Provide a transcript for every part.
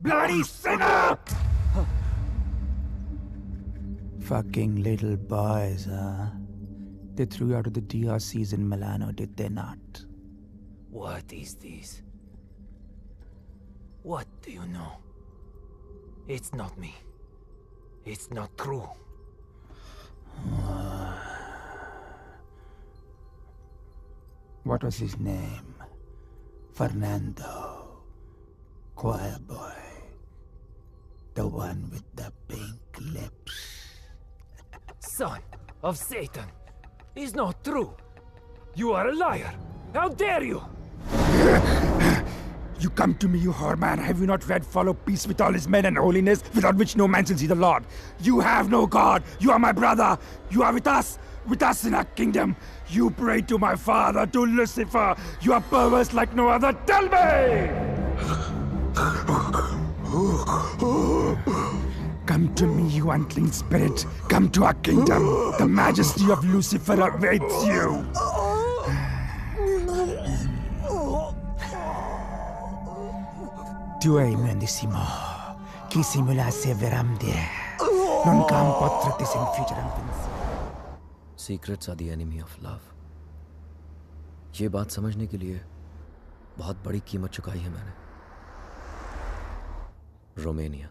Bloody sinner! Fucking little boys, huh? They threw you out of the DRCs in Milano, did they not? What is this? What do you know? It's not me. It's not true. What was his name? Fernando. Choir boy. The one with the pink lips. Son of Satan. It's not true. You are a liar. How dare you? You come to me, you whore man. Have you not read follow peace with all his men and holiness, without which no man shall see the Lord? You have no God. You are my brother. You are with us in our kingdom. You pray to my father, to Lucifer. You are perverse like no other. Tell me! Come to me, you unclean spirit. Come to our kingdom. The majesty of Lucifer awaits you. Tu hai mendissimo. Chi simulasse veramde. Non cam potratis in future. Secrets are the enemy of love. ये बात समझने के लिए बहुत बड़ी कीमत चुकाई है मैंने। रोमानिया।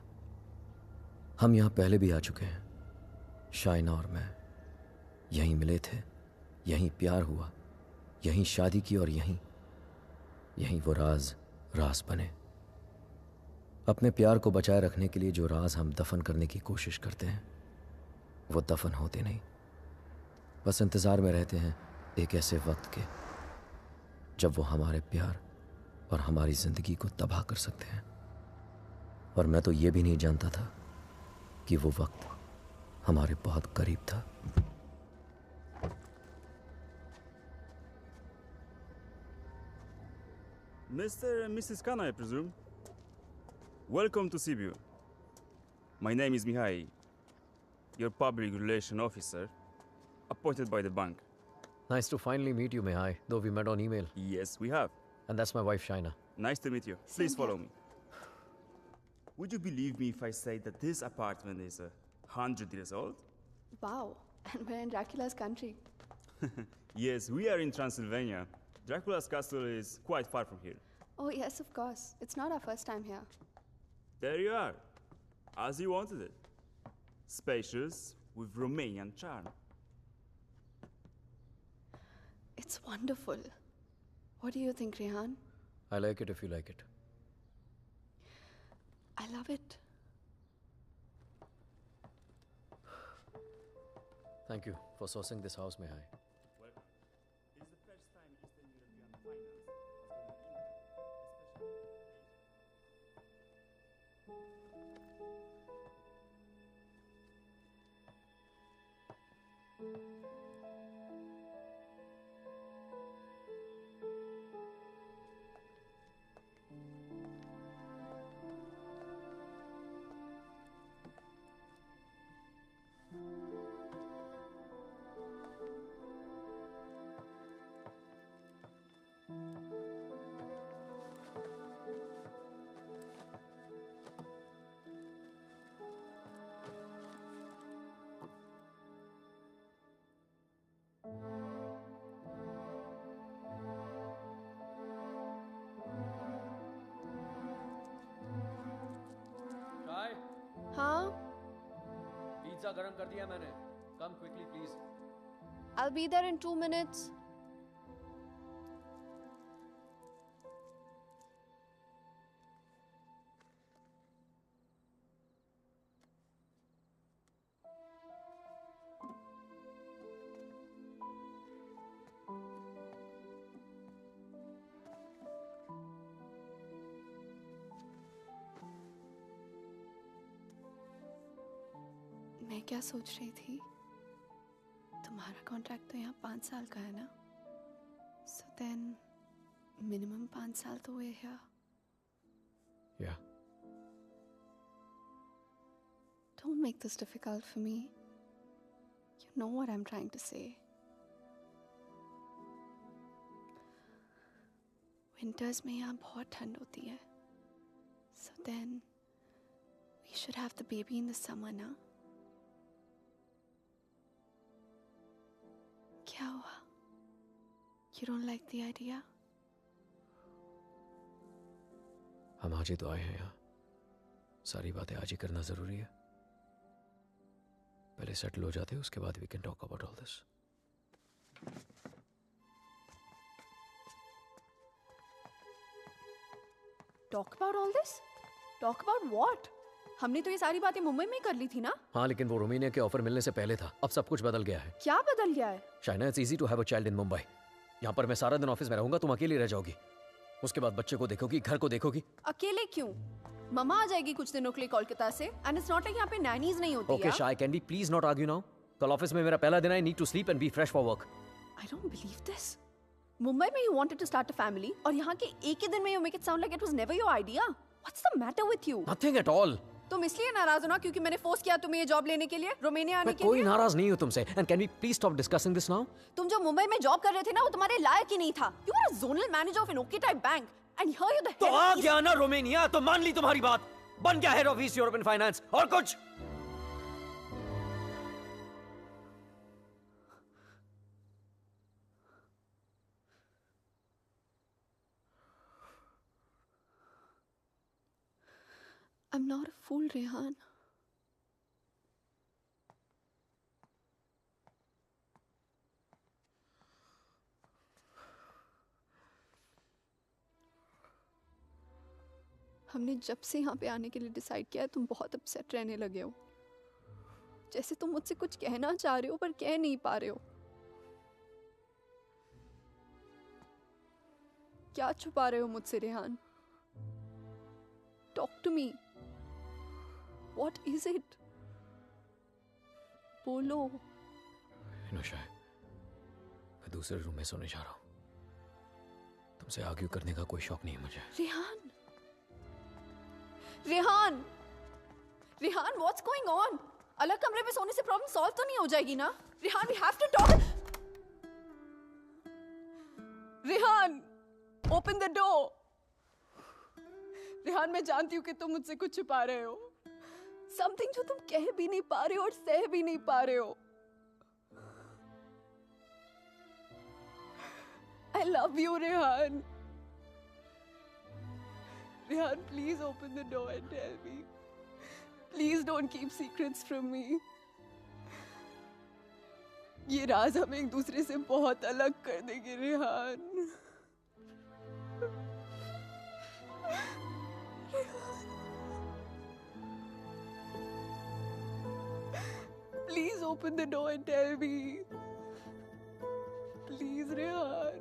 हम यहाँ पहले भी आ चुके हैं। शाइना और मैं यहीं मिले थे, यहीं प्यार हुआ, यहीं शादी की और यहीं वो राज बने। अपने प्यार को बचाए रखने के लिए जो राज हम दफन करने की कोशिश करते हैं, वो दफन होते नहीं। बस इंतज़ार में रहते हैं एक ऐसे वक्त के जब वो हमारे प्यार और हमारी ज़िंदगी को तबाह कर सकते हैं। और मैं तो ये भी नहीं जानता था कि वो वक्त हमारे बहुत करीब था। Mr. and Mrs. Khan, I presume. Welcome to Sibiu. My name is Mihai, your public relation officer, appointed by the bank. Nice to finally meet you, Mihai, though we met on email. Yes, we have. And that's my wife, Shaina. Nice to meet you. Please follow me. Would you believe me if I say that this apartment is 100 years old? Wow, and we're in Dracula's country. Yes, we are in Transylvania. Dracula's castle is quite far from here. Oh yes, of course. It's not our first time here. There you are, as you wanted it. Spacious, with Romanian charm. It's wonderful. What do you think, Rehan? I like it if you like it. I love it. Thank you for sourcing this house, Mihai. Welcome. This is the first time Eastern European finance has gone to India, Chai? Huh? Pizza garam kar diya maine. Come quickly, please. I'll be there in 2 minutes. मैं क्या सोच रही थी, तुम्हारा contract तो यहाँ 5 साल का है ना, so then minimum 5 साल तो हुए here. Yeah. Don't make this difficult for me. You know what I'm trying to say. Winters में यहाँ बहुत ठंड होती है, so then We should have the baby in the summer, na? क्या हुआ? You don't like the idea? हम आज ही तो आए हैं यहाँ, सारी बातें आज ही करना जरूरी है। पहले सेटल हो जाते हैं, उसके बाद we can talk about all this. Talk about all this? Talk about what? हमने तो ये सारी बातें मुंबई में ही कर ली थी ना? हाँ, लेकिन वो रोमानिया के ऑफर मिलने से पहले था। अब सब कुछ बदल गया है। क्या बदल गया है? Shaina, it's easy to have a child in Mumbai. यहाँ पर मैं सारा दिन ऑफिस में रहूंगा, तुम अकेली रह जाओगी। उसके बाद बच्चे को देखोगी, घर को देखोगी। अकेले क्यों? मम्मा आ जाएगी कुछ दिनों के लिए कोलकाता से। एंड इट्स नॉट लाइक यहाँ पे नैनीज नहीं होती। Okay Shay, can we please not argue now? कल ऑफिस में मेरा पहला दिन है, I need to sleep and be fresh for work. I don't believe this. Mumbai में you wanted to start a family और यहाँ के एक ही दिन में you make it sound like it was never your idea. What's the matter with you? Nothing at all. तुम इसलिए नाराज हो ना क्योंकि मैंने फोर्स किया तुम्हें ये जॉब लेने के लिए, रोमानिया आने के लिए? कोई नाराज नहीं हूँ तुमसे। And can we please stop discussing this now? तुम जो मुंबई में जॉब कर रहे थे ना, वो तुम्हारे लायक ही नहीं था। You are a zonal manager of an okay type bank and here you the head. तो आ गया ना रोमानिया, तो मान ली तुम्हारी बात, बन गया head of east European finance. और कुछ? I'm not a fool, Rehan. हमने जब से यहाँ पे आने के लिए डिसाइड किया है, तुम बहुत अपसेट रहने लगे हो। जैसे तुम मुझसे कुछ कहना चाह रहे हो पर कह नहीं पा रहे हो। क्या छुपा रहे हो मुझसे, Rehan? Talk to me. What is it? बोलो। शाय, मैं दूसरे रूम में सोने जा रहा हूँ। तुमसे आर्ग्यू करने का कोई शौक नहीं है मुझे। Rehan, Rehan, Rehan, what's going on? अलग कमरे में सोने से प्रॉब्लम सॉल्व तो नहीं हो जाएगी ना? Rehan, we have to talk. Rehan, open the door. Rehan, मैं जानती हूँ कि तुम मुझसे कुछ छुपा रहे हो। समथिंग जो तुम कह भी नहीं पा रहे हो और सह भी नहीं पा रहे हो। I love you, Rehan. Rehan, please open the door and tell me. Please don't keep secrets from me. ये राज हमें एक दूसरे से बहुत अलग कर देंगे, Rehan. Please open the door and tell me. Please, Rehan.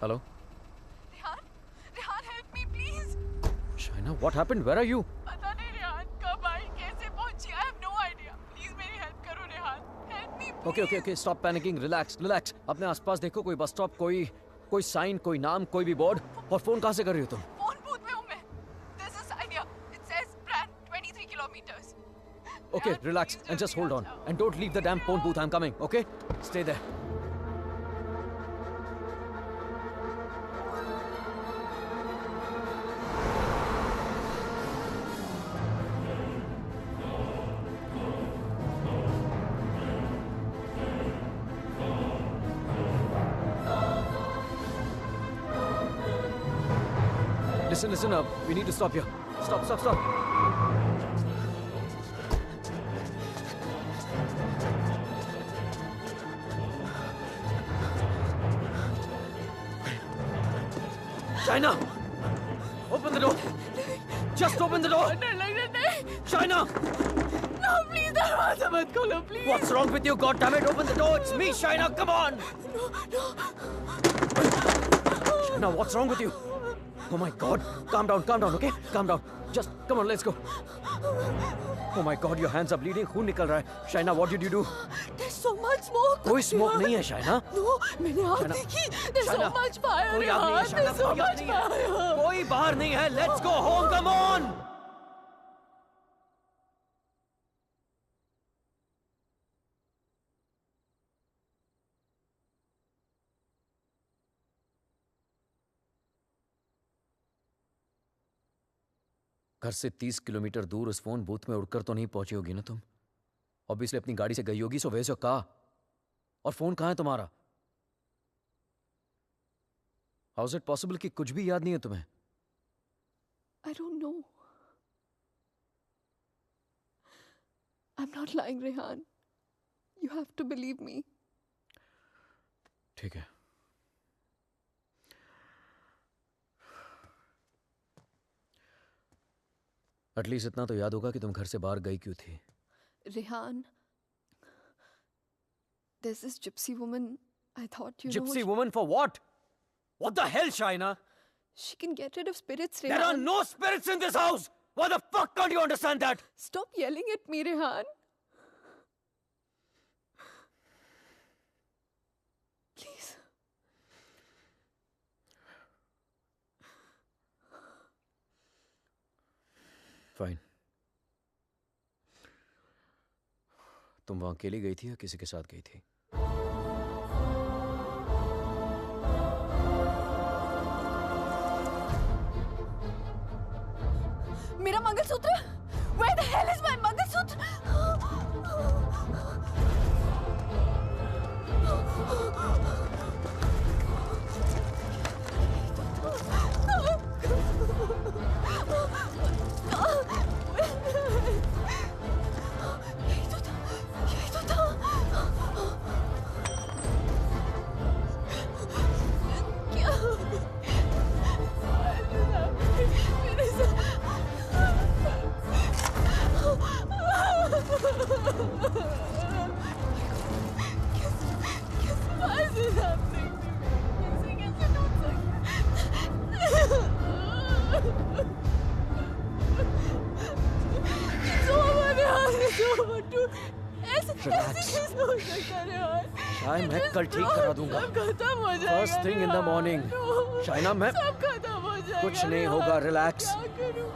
Hello Rehan, Rehan help me please. Shaina, what happened? Where are you? पता नहीं रेहान कब आई, कैसे पहुंची, I have no idea. Please मेरी हेल्प करो Rehan, help me please. Okay okay okay, stop panicking, relax relax. अपने आसपास देखो, कोई बस स्टॉप, कोई साइन, कोई नाम, कोई भी बोर्ड। और फोन कहाँ से कर रही हो तुम? फोन बूथ में हूं मैं। There's a sign here. It says Brand 23 kilometers. Okay, relax and just hold on. And don't leave the damn phone booth. I'm coming, okay? Stay there. Listen up. We need to stop here. Stop. Shaina! Open the door! Just open the door! Shaina! No, please दरवाजा मत खोलो, please. What's wrong with you? God damn it! Open the door! It's me, Shaina! Come on! Shaina, what's wrong with you? Oh my God! Calm down, okay? Calm down. Just come on, let's go. Oh my God, your hands are bleeding. खून निकल रहा है. Shaina, what did you do? There's so much smoke. कोई smoke नहीं है, Shaina. No, मैंने आग Shaina, देखी. There's so Shaina, much fire. कोई आग नहीं है, Rehan. Shaina. There's so कोई आग much नहीं है. fire. कोई बाहर नहीं है. Let's go home. Come on. घर से 30 किलोमीटर दूर उस फोन बूथ में उड़कर तो नहीं पहुंची होगी ना तुम? ऑब्वियसली अपनी गाड़ी से गई होगी, सो वैसे कहा। और फोन कहाँ है तुम्हारा? हाउ इज इट पॉसिबल कि कुछ भी याद नहीं है तुम्हें? I don't know. I'm not lying, Rehan. You have to believe me. ठीक है। एटलीस्ट इतना तो याद होगा कि तुम घर से बाहर गई क्यों थी। Rehan, there's this gypsy woman. I thought you know. Gypsy woman for what? What the hell, Shaina? She can get rid of spirits, There are Rehan. no spirits in this house! Why the fuck can't you understand that? Stop yelling at me, Rehan. Please. Fine. तुम वहां अकेली गई थी या किसी के साथ गई थी? मेरा mangalsutra? Where the hell is my mangalsutra? यही तो था, यही तो था। क्या? मेरे Why is this happening to me? कैसे टूट It's over, Rehan. It's over. ऐसे कैसे हो सकता है, Rehan? शायद मैं कल ठीक करा दूंगा। सब खत्म हो जाएगा। First thing in the Rehan. morning. No. Shaina, मैं सब खत्म हो जाएगा। कुछ नहीं Rehan. होगा, relax. क्या करूं?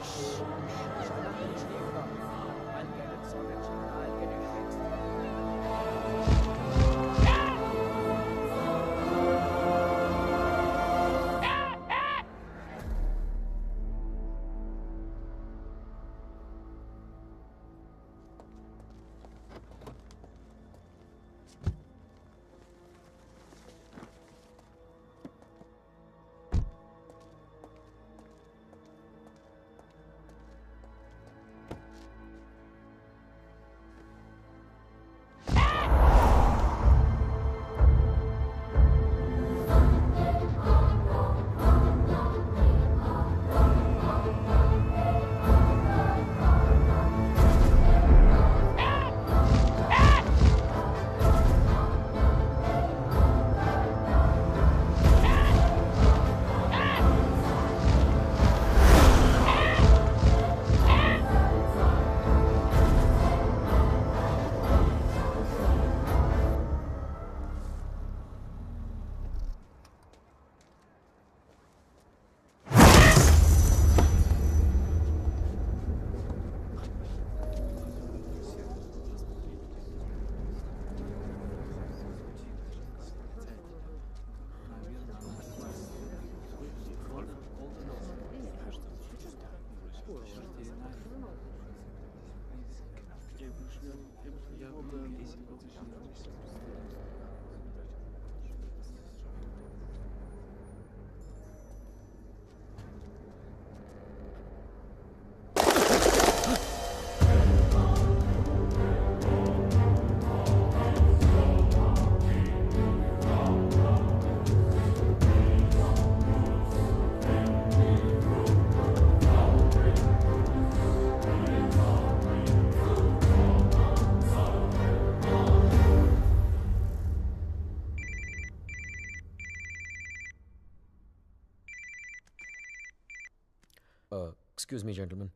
Excuse me, gentlemen,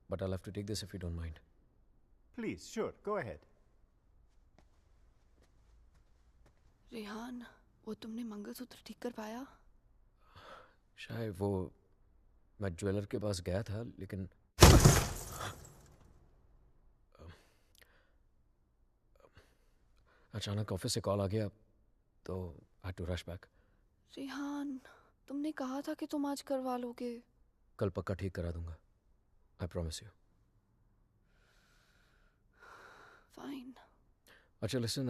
but I'll have to take this if you don't mind. Please, sure, go ahead. Rehan, वो तुमने मंगलसूत्र ठीक कर पाया? शायद वो मैं ज्वेलर के पास गया था, लेकिन अचानक ऑफिस से कॉल आ गया, तो I had to rush back. Rehan, तुमने कहा था कि तुम आज करवा लोगे. कल पक्का ठीक करा दूंगा. I promise you. फाइन. अच्छा लिसन,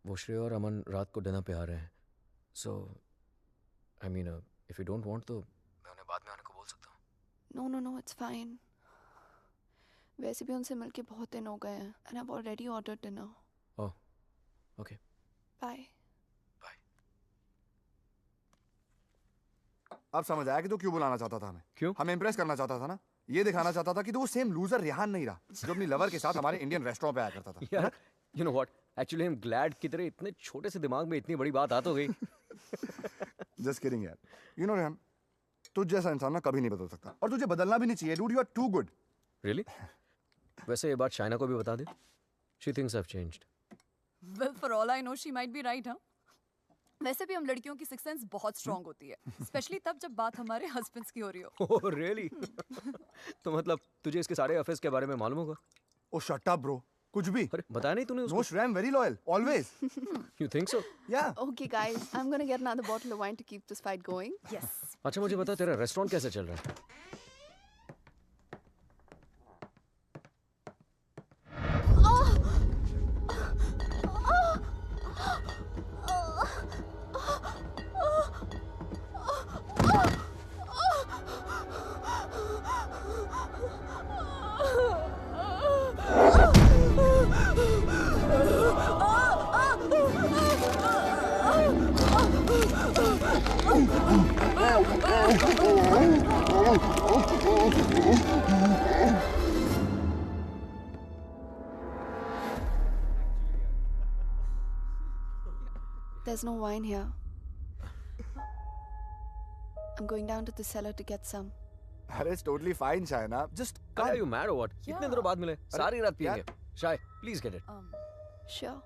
वो श्रेया और अमन रात को डिनर पे आ रहे हैं. So I mean if you don't want तो मैं उन्हें बाद में आने को बोल सकता हूँ. No no no, it's fine. वैसे भी उनसे मिलके बहुत दिन हो गए हैं and I have already ordered dinner. Oh okay. Bye. Bye. अब समझ आया कि तू क्यों बुलाना चाहता था हमें. क्यों? हमें इम्प्रेस करना चाहता था ना. ये दिखाना चाहता था कि तू वो सेम लूजर रेहान नहीं रहा जो अपनी लवर के साथ हमारे इंडियन रेस्टोरेंट पे आया करता था. यार you know what, actually I am glad कि तेरे इतने छोटे से दिमाग में इतनी बड़ी बात आ तो गई. जस्ट किडिंग यार. यू नो रेहान, तुझ जैसा इंसान ना कभी नहीं बदल सकता और तुझे बदलना भी नहीं चाहिए. Dude, you are too good. Really? वैसे ये बात शाइना को भी बता दे. She thinks I have changed. Well, for all I know, she might be right, huh? वैसे भी हम लड़कियों की सिक्स सेंस बहुत स्ट्रांग होती है, स्पेशली तब जब बात हमारे हस्बैंड्स की हो रही हो. Oh really? तो मतलब तुझे इसके सारे अफेयर्स के बारे में मालूम होगा? ओ शट अप ब्रो. कुछ भी. अरे बताया नहीं तूने नो उसको? Shreya, I am very loyal always. You think so? या. Okay guys, I'm gonna get another bottle of wine to keep this fight going. Yes. अच्छा मुझे बता, तेरा रेस्टोरेंट कैसे चल रहा है? There's no wine here. I'm going down to the cellar to get some. अरे it's totally fine Shaina. Just Are you mad or what? Yeah. इतने दिनों बाद मिले, सारी रात यार. पिएंगे. शाय, प्लीज गेट इट. Sure.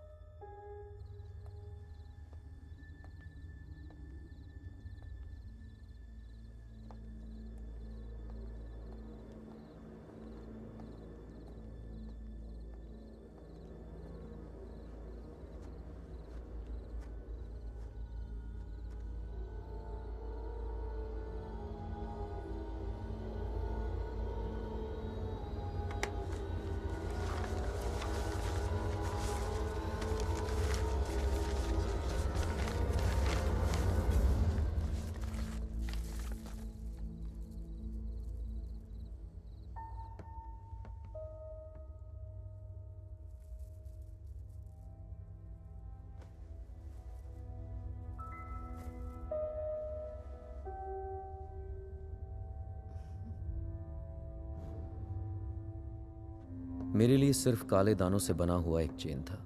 मेरे लिए सिर्फ काले दानों से बना हुआ एक चेन था,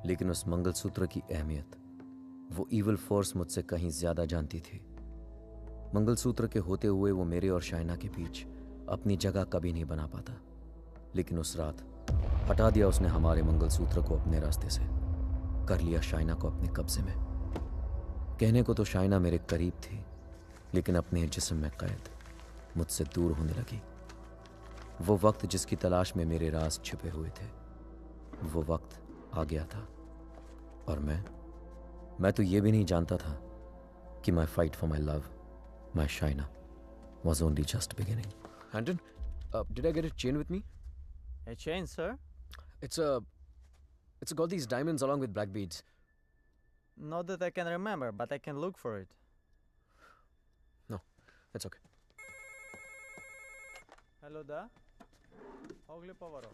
लेकिन उस मंगलसूत्र की अहमियत वो इविल फोर्स मुझसे कहीं ज्यादा जानती थी. मंगलसूत्र के होते हुए वो मेरे और शाइना के बीच अपनी जगह कभी नहीं बना पाता, लेकिन उस रात हटा दिया उसने हमारे मंगलसूत्र को अपने रास्ते से, कर लिया शाइना को अपने कब्जे में. कहने को तो शाइना मेरे करीब थी, लेकिन अपने जिस्म में कैद मुझसे दूर होने लगी. वो वक्त जिसकी तलाश में मेरे राज छिपे हुए थे, वो वक्त आ गया था. और मैं तो ये भी नहीं जानता था कि माई fight for my love, my Shaina, was only just beginning. Handon, did I get a chain with me? A chain, sir? It's got these diamonds along with black beads. Not that I can remember, but I can look for it. No, that's okay. Hello there. Ogli Povaro.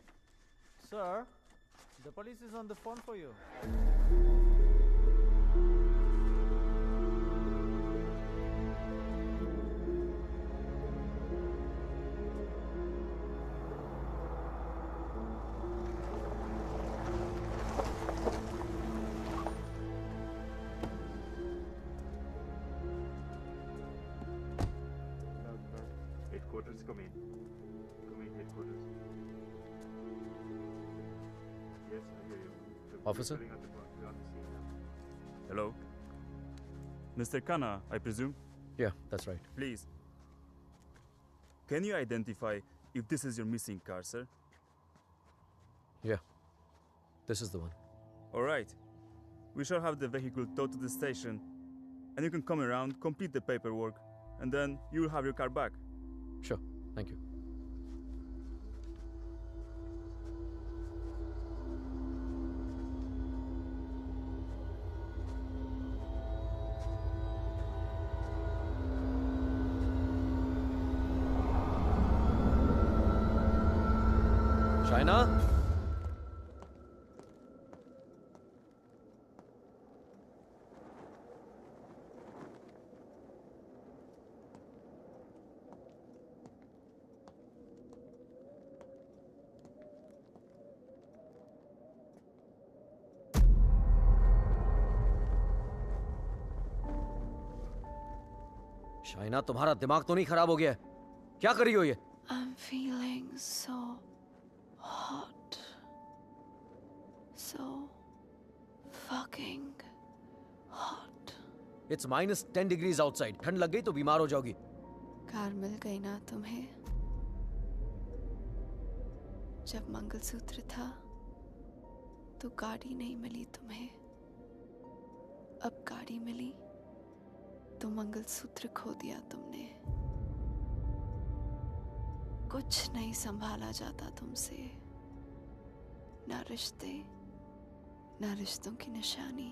Sir, the police is on the phone for you. headquarters. Come in. Come in, headquarters. Yes, I hear you. The Officer? pulling out the gun. We're on the scene now. Hello? Mr. Khanna, I presume? Yeah, that's right. Please. Can you identify if this is your missing car, sir? Yeah, this is the one. All right. We shall have the vehicle towed to the station, and you can come around, complete the paperwork, and then you will have your car back. Sure, thank you. Shaina? Shaina, तुम्हारा दिमाग तो नहीं खराब हो गया है? क्या कर रही हो ये? I'm feeling so hot. So fucking hot. It's -10 degrees outside. ठंड लग गई तो बीमार हो जाओगी. कार मिल गई ना तुम्हें? जब मंगलसूत्र था तो गाड़ी नहीं मिली तुम्हें. अब गाड़ी मिली तो मंगलसूत्र खो दिया तुमने. कुछ नहीं संभाला जाता तुमसे. ना रिश्ते, ना रिश्तों की निशानी.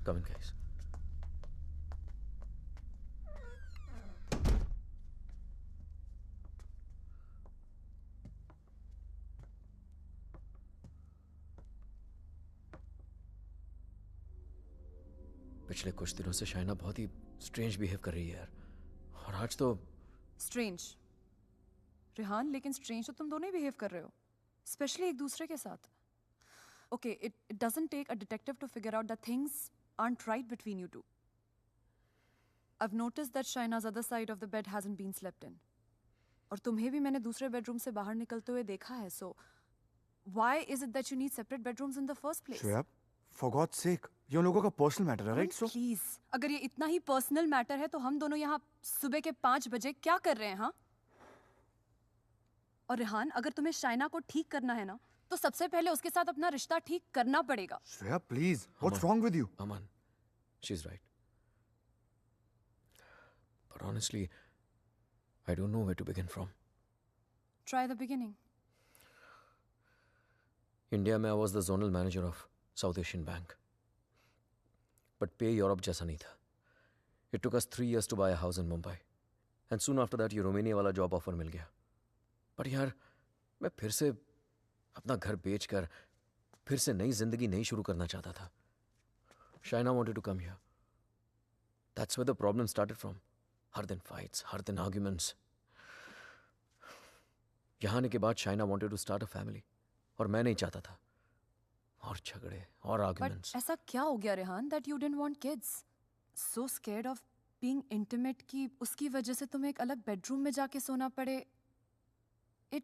Come in, guys. पिछले कुछ दिनों से शाइना बहुत ही स्ट्रेंज बिहेव कर रही है यार. और आज तो स्ट्रेंज रेहान, लेकिन स्ट्रेंज तो तुम दोनों ही बिहेव कर रहे हो, स्पेशली एक दूसरे के साथ. Okay, it doesn't take a detective to figure out that things aren't right between you two. I've noticed that Shaina's other side of the bed hasn't been slept in. और तुम्हें भी मैंने दूसरे बेडरूम से बाहर निकलते हुए देखा है. So why is it that you need separate bedrooms in the first place? Shreya, for God's sake, ये उन लोगों का पर्सनल मैटर है, राइट? सो प्लीज, अगर ये इतना ही पर्सनल मैटर है तो हम दोनों यहाँ सुबह के 5 बजे क्या कर रहे हैं? हाँ. और रेहान, अगर तुम्हें शाइना को ठीक करना है ना, तो सबसे पहले उसके साथ अपना रिश्ता ठीक करना पड़ेगा. Shreya, please, what's wrong with you? Aman, she's right. But honestly, I don't know where to begin from. Try the beginning. India में I was the zonal manager of South Asian Bank. But pay Europe जैसा नहीं था. It took us 3 years to buy a house in Mumbai. And soon after that, ये Romania वाला job offer मिल गया. But यार, मैं फिर से अपना घर बेचकर फिर से नई जिंदगी नहीं शुरू करना चाहता था. Shaina wanted to come here. That's where the problem started from. हर दिन fights, हर दिन arguments. यहाँ आने के बाद Shaina wanted to start a family. और मैं नहीं चाहता था. और झगड़े, और arguments. But ऐसा क्या हो गया Rehan that you didn't want kids? So scared of being intimate कि उसकी वजह से तुम्हें एक अलग bedroom में जाके सोना पड़े. It.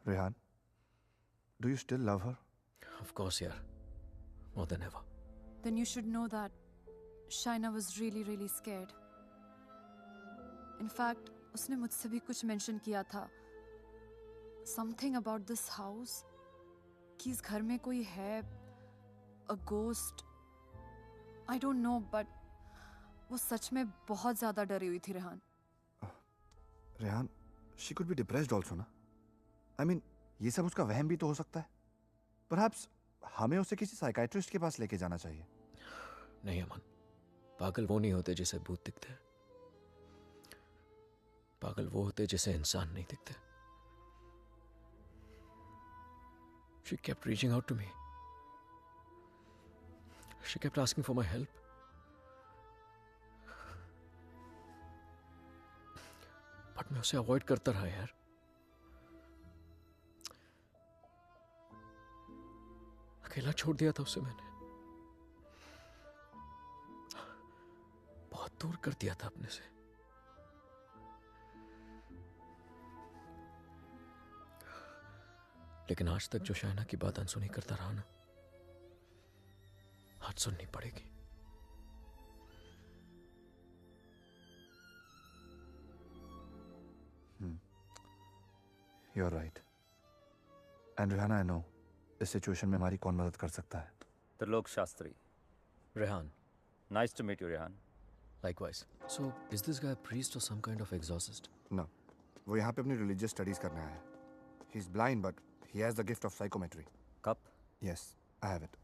Rehan, do you still love her? Of course, yeah. More than ever. Then you should know that Shaina was really, really scared. In fact, उसने मुझसे भी कुछ mention किया था. Something about this house. कि इस घर में कोई है. A ghost. I don't know, but वो सच में बहुत ज़्यादा डरी हुई थी Rehan. Rehan, she could be depressed also, ना? I mean, ये सब उसका वहम भी तो हो सकता है. Perhaps हमें उसे किसी साइकाइट्रिस्ट के पास लेके जाना चाहिए. नहीं अमन, पागल वो नहीं होते जिसे भूत दिखते हैं. पागल वो होते जिसे इंसान नहीं दिखते. She kept reaching out to me. She kept asking for my help. But मैं उसे अवॉइड करता रहा यार. अकेला छोड़ दिया था उसे मैंने. बहुत दूर कर दिया था अपने से. लेकिन आज तक जो शाइना की बात अनसुनी करता रहा ना, आज सुननी पड़ेगी. You're right. And Rihanna, I know. इस सिचुएशन में हमारी कौन मदद कर सकता है? Trilok Shastri. Rehan. Nice to meet you, Rehan. Likewise. So, is this guy a priest or some kind of exorcist? No. वो यहाँ पे अपनी religious studies करने आया है. He's blind, but he has the gift of psychometry. Cup? Yes, I have it.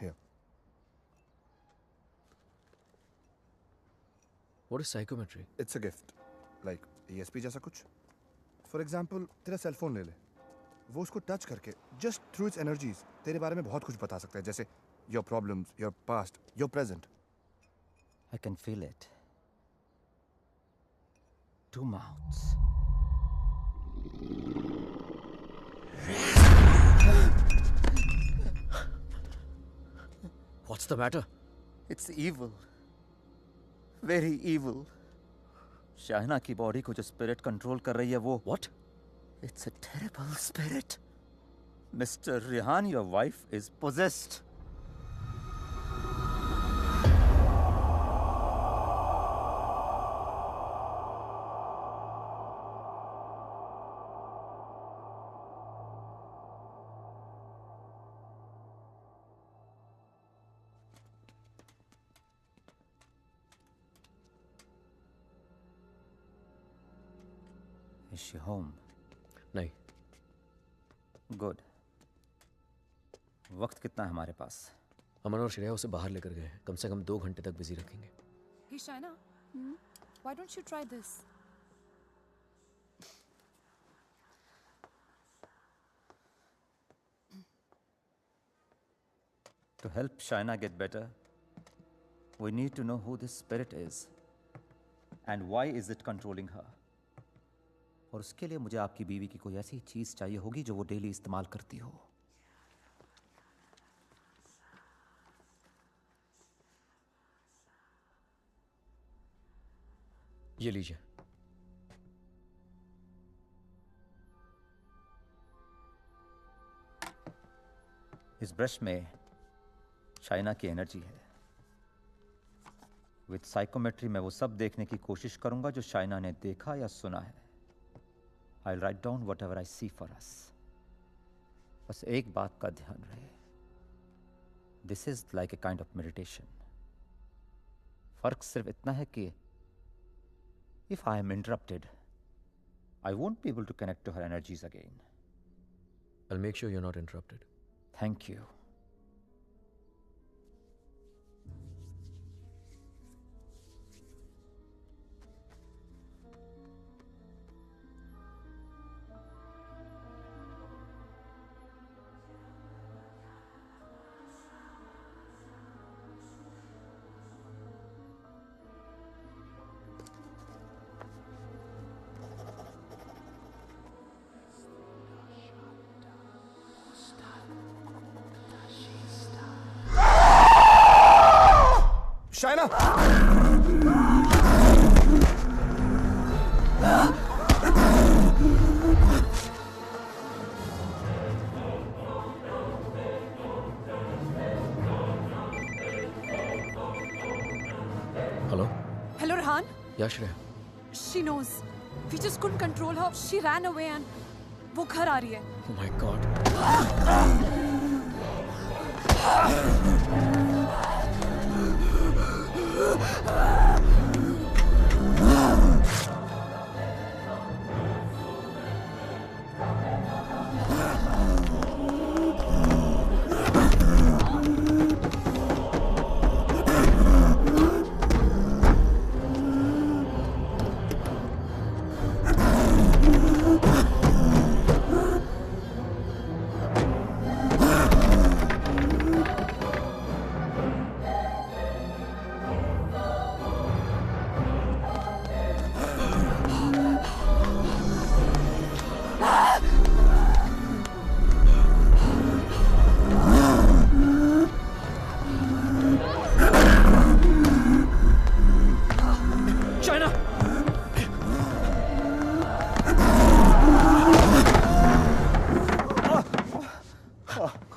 Here. What is psychometry? It's a gift. Like ESP जैसा कुछ. For example, तेरा सेल फोन ले ले. वो उसको टच करके just through its energies तेरे बारे में बहुत कुछ बता सकता है. जैसे your problems, your past, your present. I can feel it. Two mouths. What's the matter? It's evil. Very evil. Shaina की बॉडी को जो स्पिरिट कंट्रोल कर रही है वो. What? It's a terrible spirit. Mr. Rehan, your wife is possessed. Is she home? नहीं. Good. वक्त कितना है हमारे पास? अमन और श्रेया उसे बाहर लेकर गए हैं. कम से कम 2 घंटे तक बिजी रखेंगे. Hey Shaina, why don't you try this? To help Shaina get better, we need to know who this spirit is and why is it controlling her. और उसके लिए मुझे आपकी बीवी की कोई ऐसी चीज चाहिए होगी जो वो डेली इस्तेमाल करती हो. ये लीजिए. इस ब्रश में शाइना की एनर्जी है. विद साइकोमेट्री मैं वो सब देखने की कोशिश करूंगा जो शाइना ने देखा या सुना है. I'll write down whatever I see for us. बस एक बात का ध्यान रहे. This is like a kind of meditation. फर्क सिर्फ इतना है कि if I am interrupted, I won't be able to connect to her energies again. I'll make sure you're not interrupted. Thank you. China. Hello Hello, Rehan. या Shreya? She knows. We just couldn't control her. She ran away and वो घर आ रही है. Oh my God.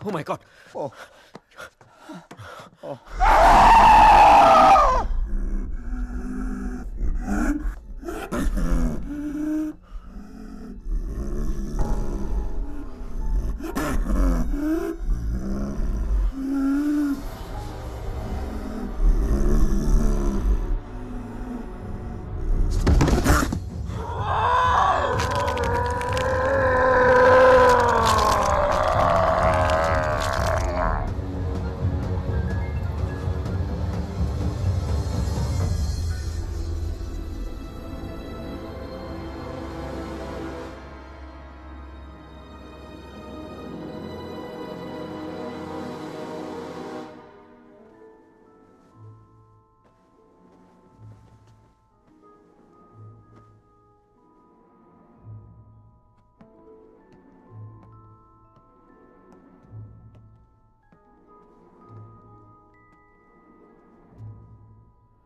Oh my God. Oh.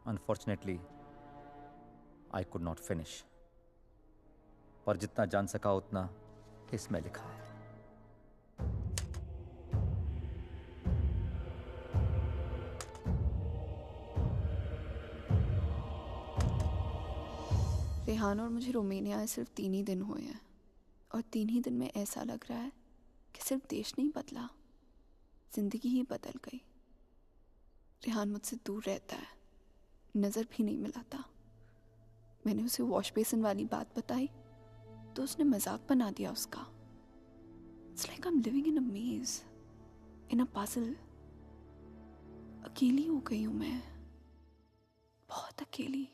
Unfortunately, I could not finish. पर जितना जान सका उतना इसमें लिखा है. रेहान और मुझे रोमानिया आए सिर्फ 3 ही दिन हुए हैं और 3 ही दिन में ऐसा लग रहा है कि सिर्फ देश नहीं बदला, जिंदगी ही बदल गई। रेहान मुझसे दूर रहता है, नज़र भी नहीं मिलाता। मैंने उसे वॉश बेसिन वाली बात बताई तो उसने मजाक बना दिया उसका। It's like I am living in a maze, in a puzzle. अकेली हो गई हूँ मैं, बहुत अकेली।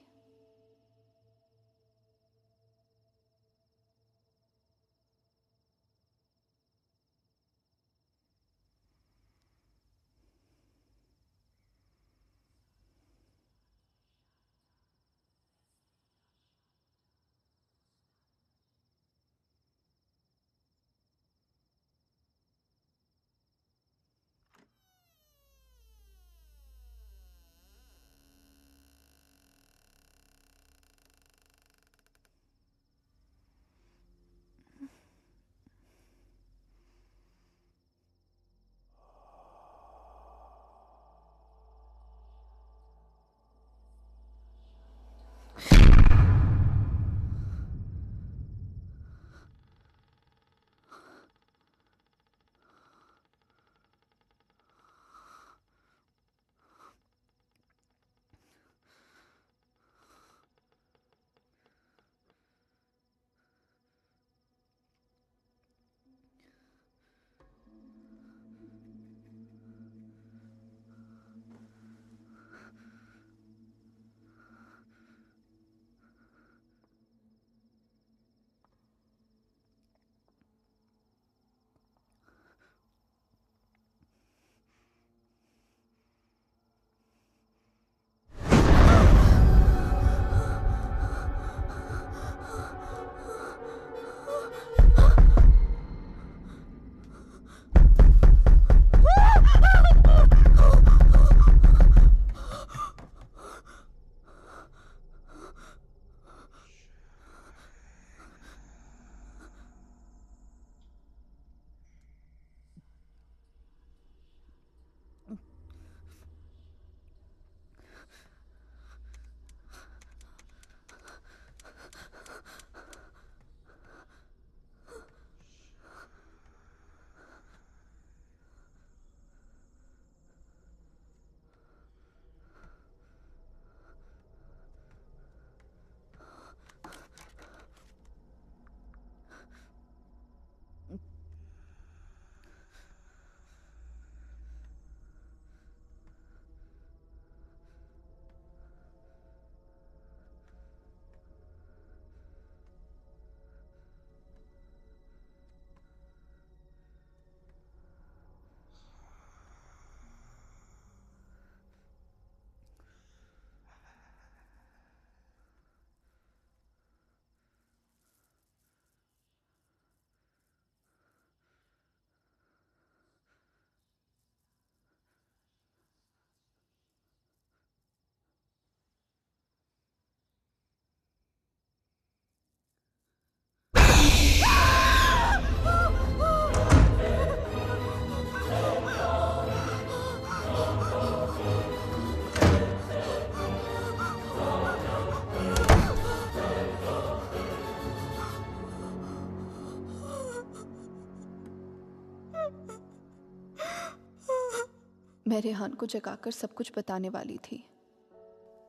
मैं रेहान को जगाकर सब कुछ बताने वाली थी,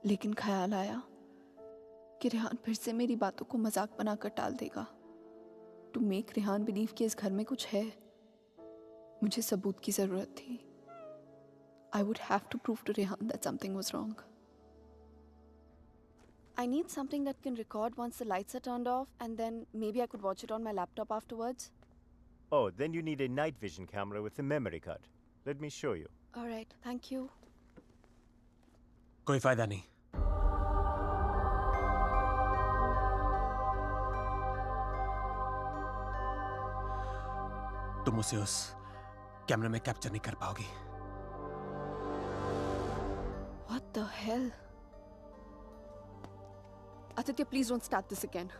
लेकिन ख्याल आया कि रेहान फिर से मेरी बातों को मजाक बनाकर टाल देगा। टू मेक रेहान बिलीव कि इस घर में कुछ है, मुझे सबूत की जरूरत थी। I would have to prove to Rehan that something was wrong. I need something that can record once the lights are turned off, and then maybe I could watch it on my laptop afterwards. Oh, then you need a night vision camera with a memory card. Let me show you. All right, thank you. कोई फायदा नहीं। तुम उसे उस कैमरे में capture नहीं कर पाओगी। What the hell? Aditya, please don't start this again.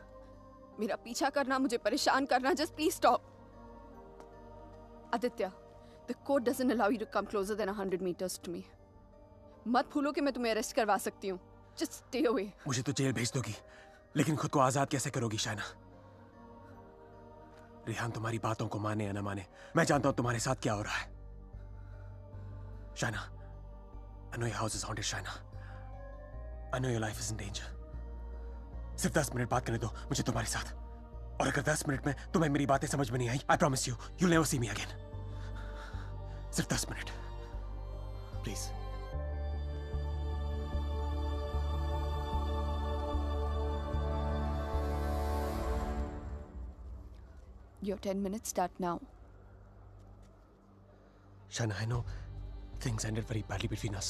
मेरा पीछा करना, मुझे परेशान करना, just please stop. Aditya, the code doesn't allow you to come closer than 100 meters to me. मत भूलो कि मैं तुम्हें अरेस्ट करवा सकती हूँ. Just stay away. मुझे तो जेल भेज दोगी, लेकिन खुद को आजाद कैसे करोगी शाइना? रेहान तुम्हारी बातों को माने या ना माने, मैं जानता हूं तुम्हारे साथ क्या हो रहा है। Shaina, I know your house is haunted, Shaina. I know your life is in danger. सिर्फ 10 मिनट बात करने दो मुझे तुम्हारे साथ, और अगर 10 मिनट में तुम्हें मेरी बातें समझ में नहीं आई, I promise you, you'll never see me again. सिर्फ 10 minute, please. Your 10 minutes start now. Shaina, I know things ended very badly between us.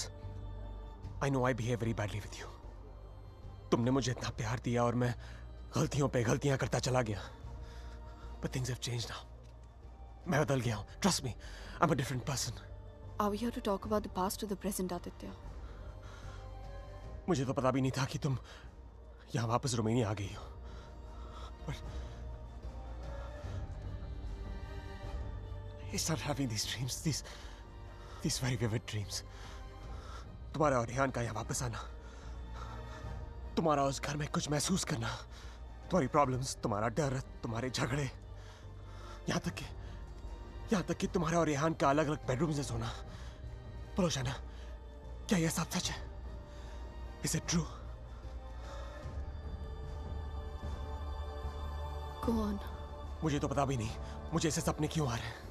I know I behave very badly with you. तुमने मुझे इतना प्यार दिया और मैं गलतियों पे गलतियां करता चला गया। But things have changed now. मैं बदल गया हूँ. Trust me, I'm a different person. Are we here to talk about the past or the present, Aditya? मुझे तो पता भी नहीं था कि तुम यहाँ वापस रोमानिया आ गई हो। But I started having these dreams, these very vivid dreams. तुम्हारा और रेहान का यहाँ वापस आना, तुम्हारा उस घर में कुछ महसूस करना, तुम्हारी प्रॉब्लम्स, तुम्हारा डर, तुम्हारे झगड़े, यहाँ तक कि तुम्हारा और रेहान का अलग अलग बेडरूम से सोना। बोलो शाइना, क्या यह सब सच है? Is it true? Go on. मुझे तो पता भी नहीं मुझे ऐसे सपने क्यों आ रहे हैं।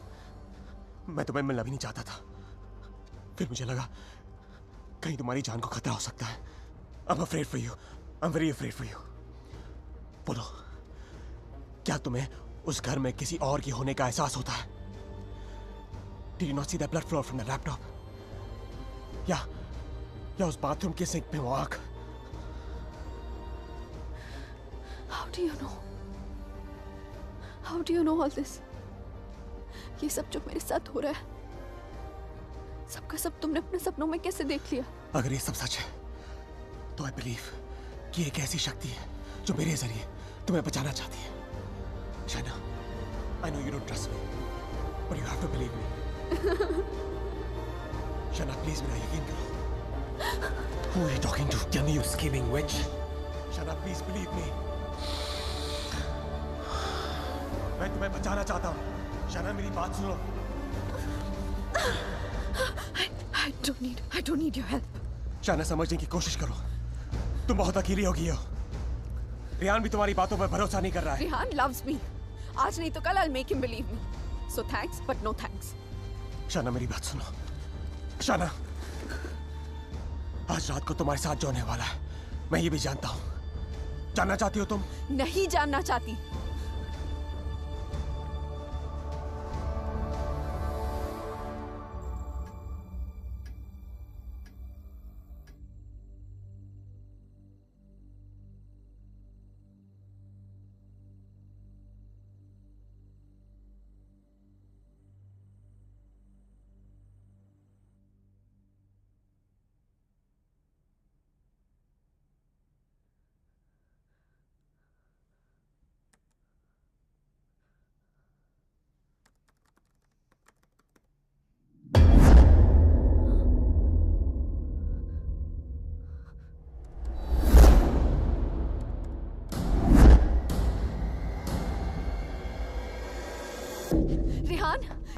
मैं तुम्हें मिलना भी नहीं चाहता था, फिर मुझे लगा कहीं तुम्हारी जान को खतरा हो सकता है। I'm afraid for you. I'm very afraid for you. बोलो, क्या तुम्हें उस घर में किसी और की होने का एहसास होता है? Did you not see that blood flow from the laptop? या उस बाथरूम के सिंक में वो आग? How do you know? How do you know all this? ये सब जो मेरे साथ हो रहा है, सबका सब तुमने अपने सपनों में कैसे देख लिया? अगर ये सब सच है, तो I believe कि एक ऐसी शक्ति है जो मेरे जरिए तुम्हें बचाना चाहती है। Shaina, I know you don't trust me, but you have to believe me. Shaina, please मेरा यकीन करो। Who are you talking to? Tell me, you scheming witch. Shaina, please believe me. मैं तुम्हें बचाना चाहता हूँ। शाइना, मेरी बात सुनो। I don't need your help. Shaina, समझने की कोशिश करो। तुम बहुत अकेली हो गई हो। रेहान भी तुम्हारी बातों पर भरोसा नहीं कर रहा है। Rehan loves me. आज नहीं तो कल I'll make him believe me. So thanks, but no thanks. Shaina, मेरी बात सुनो। शाइना, आज रात को तुम्हारे साथ जो होने वाला है, मैं ये भी जानता हूँ। जानना चाहती हो तुम? नहीं जानना चाहती।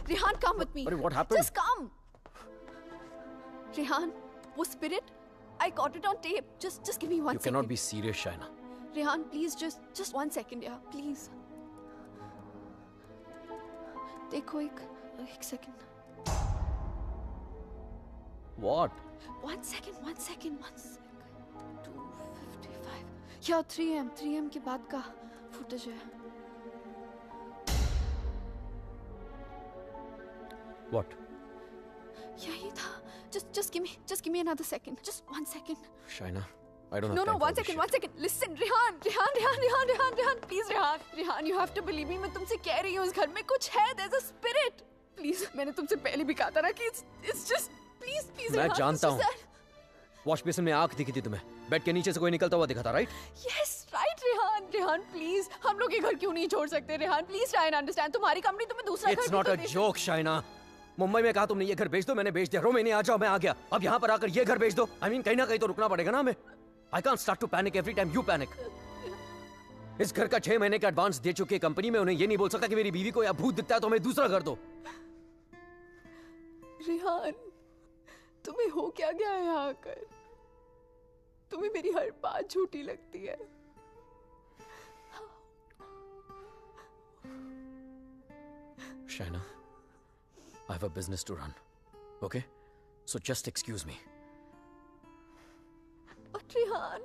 Rehan, come with me. What happened? Just come. Rehan, वो spirit, I got it on tape. Just give me 1 second. You cannot be serious, Shaina. Rehan, please, just 1 second, yeah, please. देखो एक second. What? 1 second. 2:55. Yeah, 3 am के बाद का footage है. What? यही था. Just give me another second. Just 1 second. Shaina, I don't have No, time for 1 this second, shit. 1 second. Listen, Rehan, please, Rehan, you have to believe me. मैं तुमसे कह रही हूँ, इस घर में कुछ है. There's a spirit. Please, मैंने तुमसे पहले भी कहा था ना कि it's just, please, मैं Rehan, जानता it's हूँ. just that. वॉश बेसिन में आंख दिखी थी तुम्हें. बेड के नीचे से कोई निकलता हुआ दिखा था, right? Yes, right, Rehan, please. हम लोग ये घर क्यों नहीं छोड़ सकते, Rehan? Please try and understand. तुम्हारी कंपनी तुम्हें दूसरा घर It's भी not तो a they joke, Shaina. Mumbai में कहा तुमने ये घर बेच दो, मैंने बेच दिया. रोमानिया आ जाओ, मैं आ गया. अब यहाँ पर आकर ये घर बेच दो. I mean, कहीं ना कहीं तो रुकना पड़ेगा ना हमें. I can't start to panic every time you panic. इस घर का 6 महीने का एडवांस दे चुकी कंपनी में उन्हें ये नहीं बोल सकता कि मेरी बीवी को या भूत दिखता है तो हमें दूसरा घर दो. रेहान, तुम्हें हो क्या गया है यहाँ आकर? तुम्हें मेरी हर बात झूठी लगती है. Shaina, I have a business to run. Okay? So just excuse me. But Rehan.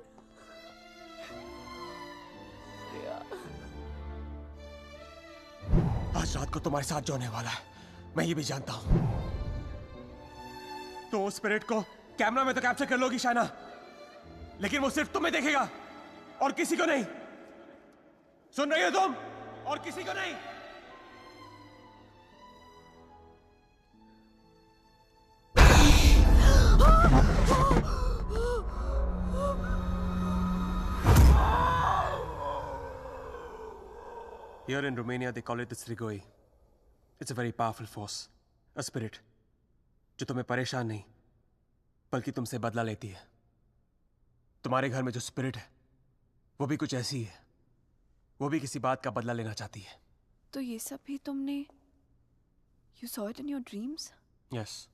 आज रात को तुम्हारे साथ जो होने वाला है, मैं ये भी जानता हूं. तो उस स्पिरिट को कैमरा में तो कैप्चर कर लोगी शाइना, लेकिन वो सिर्फ तुम्हें देखेगा और किसी को नहीं. सुन रही हो तुम? और किसी को नहीं. Here in Romania, they call it the Strigoi. It's a very powerful force, a spirit, जो तुम्हें परेशान नहीं, बल्कि तुमसे बदला लेती है. तुम्हारे घर में जो स्पिरिट है, वो भी कुछ ऐसी है. वो भी किसी बात का बदला लेना चाहती है. तो ये सब भी तुमने, you saw it in your dreams? Yes.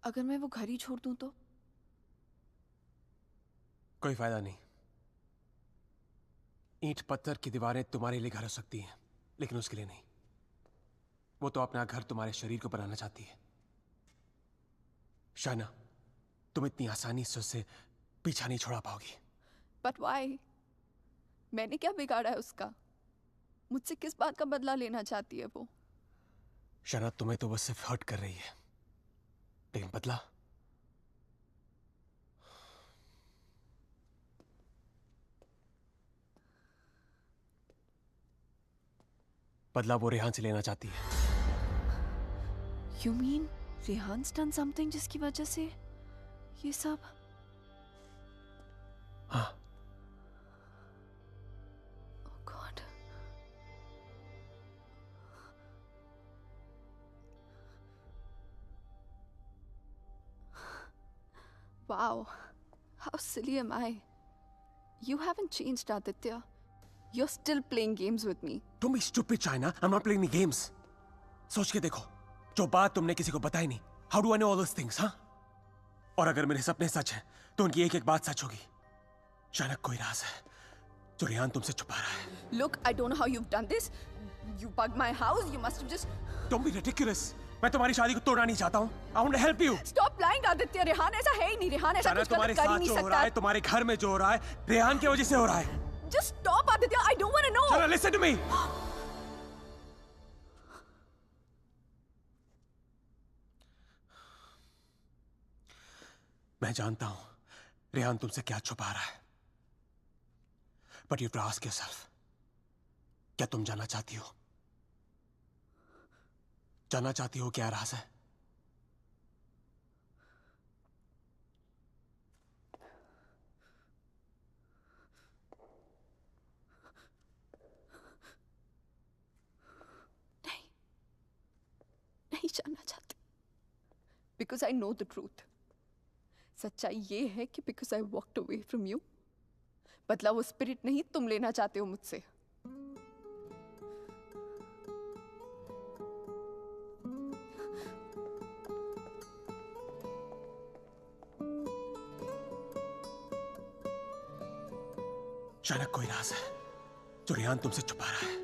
अगर मैं वो घर ही छोड़ दूं तो? कोई फायदा नहीं. ईंट पत्थर की दीवारें तुम्हारे लिए घर हो सकती हैं, लेकिन उसके लिए नहीं. वो तो अपना घर तुम्हारे शरीर को बनाना चाहती है. शाइना, तुम इतनी आसानी से उससे पीछा नहीं छोड़ा पाओगी. But why? मैंने क्या बिगाड़ा है उसका? मुझसे किस बात का बदला लेना चाहती है वो? शाइना, तुम्हें तो बस सिर्फ हर्ट कर रही है, लेकिन बदला? बदला वो रेहान से लेना चाहती है. You mean रेहान's done something जिसकी वजह से ये सब? हाँ. Oh God. Wow. How silly am I? You haven't changed, Aditya. You're still playing games with me. Don't be stupid, China. I'm not playing any games. सोच के देखो, जो बात तुमने किसी को बताई नहीं. How do I know all those things, हाँ? और अगर मेरे सपने सच हैं, तो उनकी एक एक बात सच होगी. शायद कोई राज है, जो रेहान तुमसे छुपा रहा है. Look, I don't know how you've done this. You bugged my house. You must have just. Don't be ridiculous. मैं तुम्हारी शादी को तोड़ना नहीं चाहता हूँ. I want to help you. Stop lying, Aditya. Rehan ऐसा है ही नहीं. रेहान ऐसा कुछ गलत कर ही नहीं सकता. हो रहा है, तुम्हारे घर में जो हो रहा है, रेहान की वजह से हो रहा है. Just stop, Aditya. I don't want to know. Shana, listen to me. मैं जानता हूं रेहान तुमसे क्या छुपा रहा है. But you have to ask yourself, क्या तुम जानना चाहती हो? जानना चाहती हो क्या राज है? नहीं जानना चाहती. Because I know the truth. सच्चाई ये है कि because I walked away from you, बदला वो स्पिरिट नहीं तुम लेना चाहते हो मुझसे. अचानक कोई राज है जो रेहान तुमसे छुपा रहा है।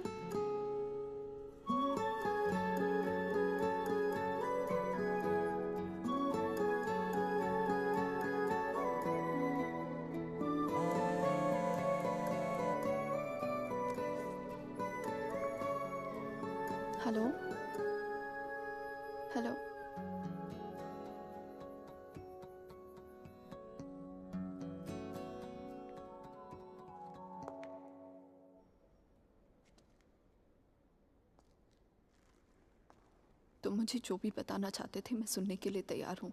Hello hello. तुम मुझे जो भी बताना चाहते थे मैं सुनने के लिए तैयार हूं।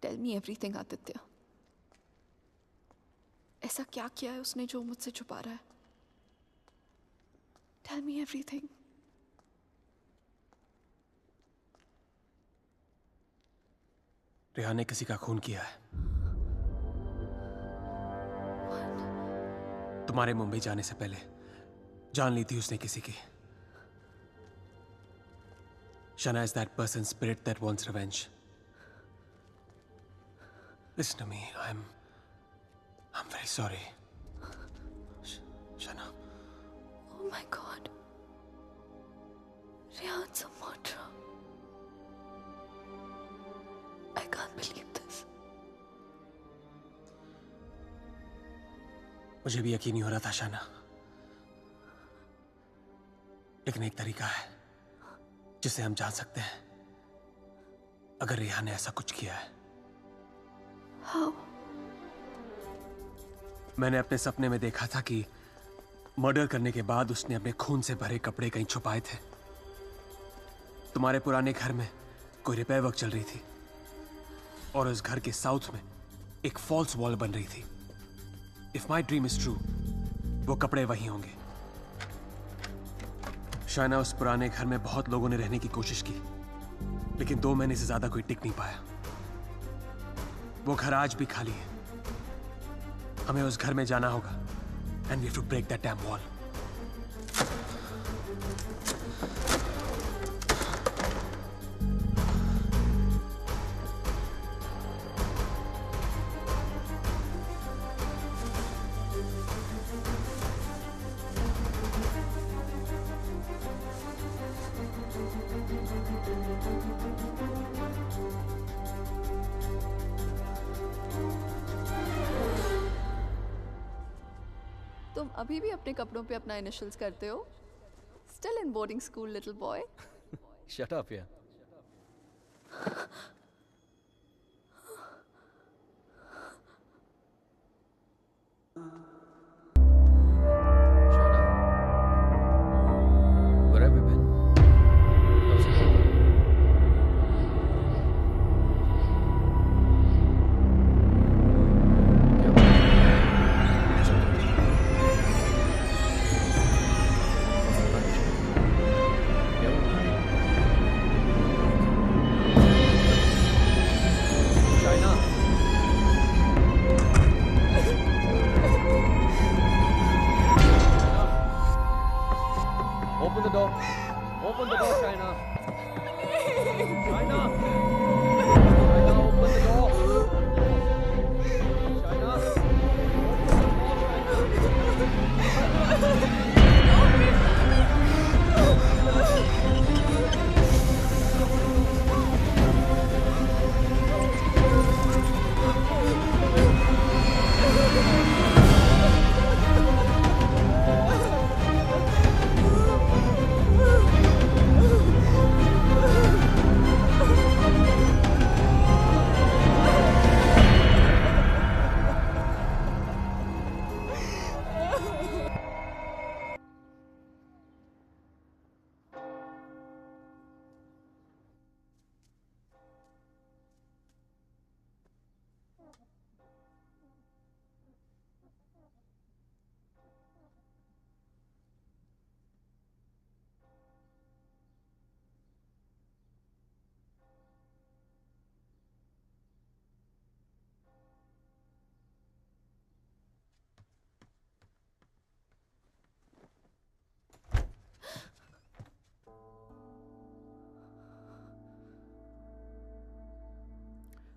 Tell me everything Aditya. ऐसा क्या किया है उसने जो मुझसे छुपा रहा है? Tell me everything. रेहान ने किसी का खून किया है। तुम्हारे मुंबई जाने से पहले जान ली थी उसने किसी की। Shana is that person's spirit that wants revenge. Listen to me. I'm very sorry. Shana. Oh my God. Rehan's a murderer. I can't believe this. मुझे भी यकीन नहीं हो रहा था शाना, लेकिन एक तरीका है जिसे हम जान सकते हैं अगर रेहान ने ऐसा कुछ किया है। How? मैंने अपने सपने में देखा था कि मर्डर करने के बाद उसने अपने खून से भरे कपड़े कहीं छुपाए थे। तुम्हारे पुराने घर में कोई रिपेयर वर्क चल रही थी और उस घर के साउथ में एक फॉल्स वॉल बन रही थी। If my dream is true, वो कपड़े वहीं होंगे। शायना, उस पुराने घर में बहुत लोगों ने रहने की कोशिश की, लेकिन 2 महीने से ज्यादा कोई टिक नहीं पाया। वो घर आज भी खाली है। हमें उस घर में जाना होगा and we have to break that dam wall. तुम अभी भी अपने कपड़ों पे अपना इनिशियल्स करते हो? Still in boarding school, little boy. Shut up, yeah. Where have you been? How's it going? Open the door. Open the door, Shaina. Shaina. Shaina, open the door. Shaina.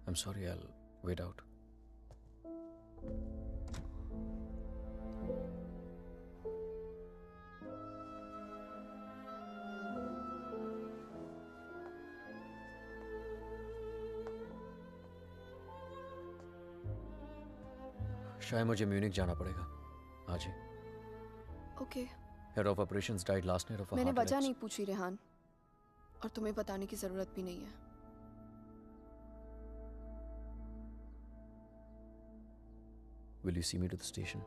I'm sorry, I'll wait out. शायद मुझे Munich जाना पड़ेगा आज ही। Okay. Head of operations died last night of मैंने वजह नहीं पूछी रेहान, और तुम्हें बताने की जरूरत भी नहीं है। Will you see me to the station?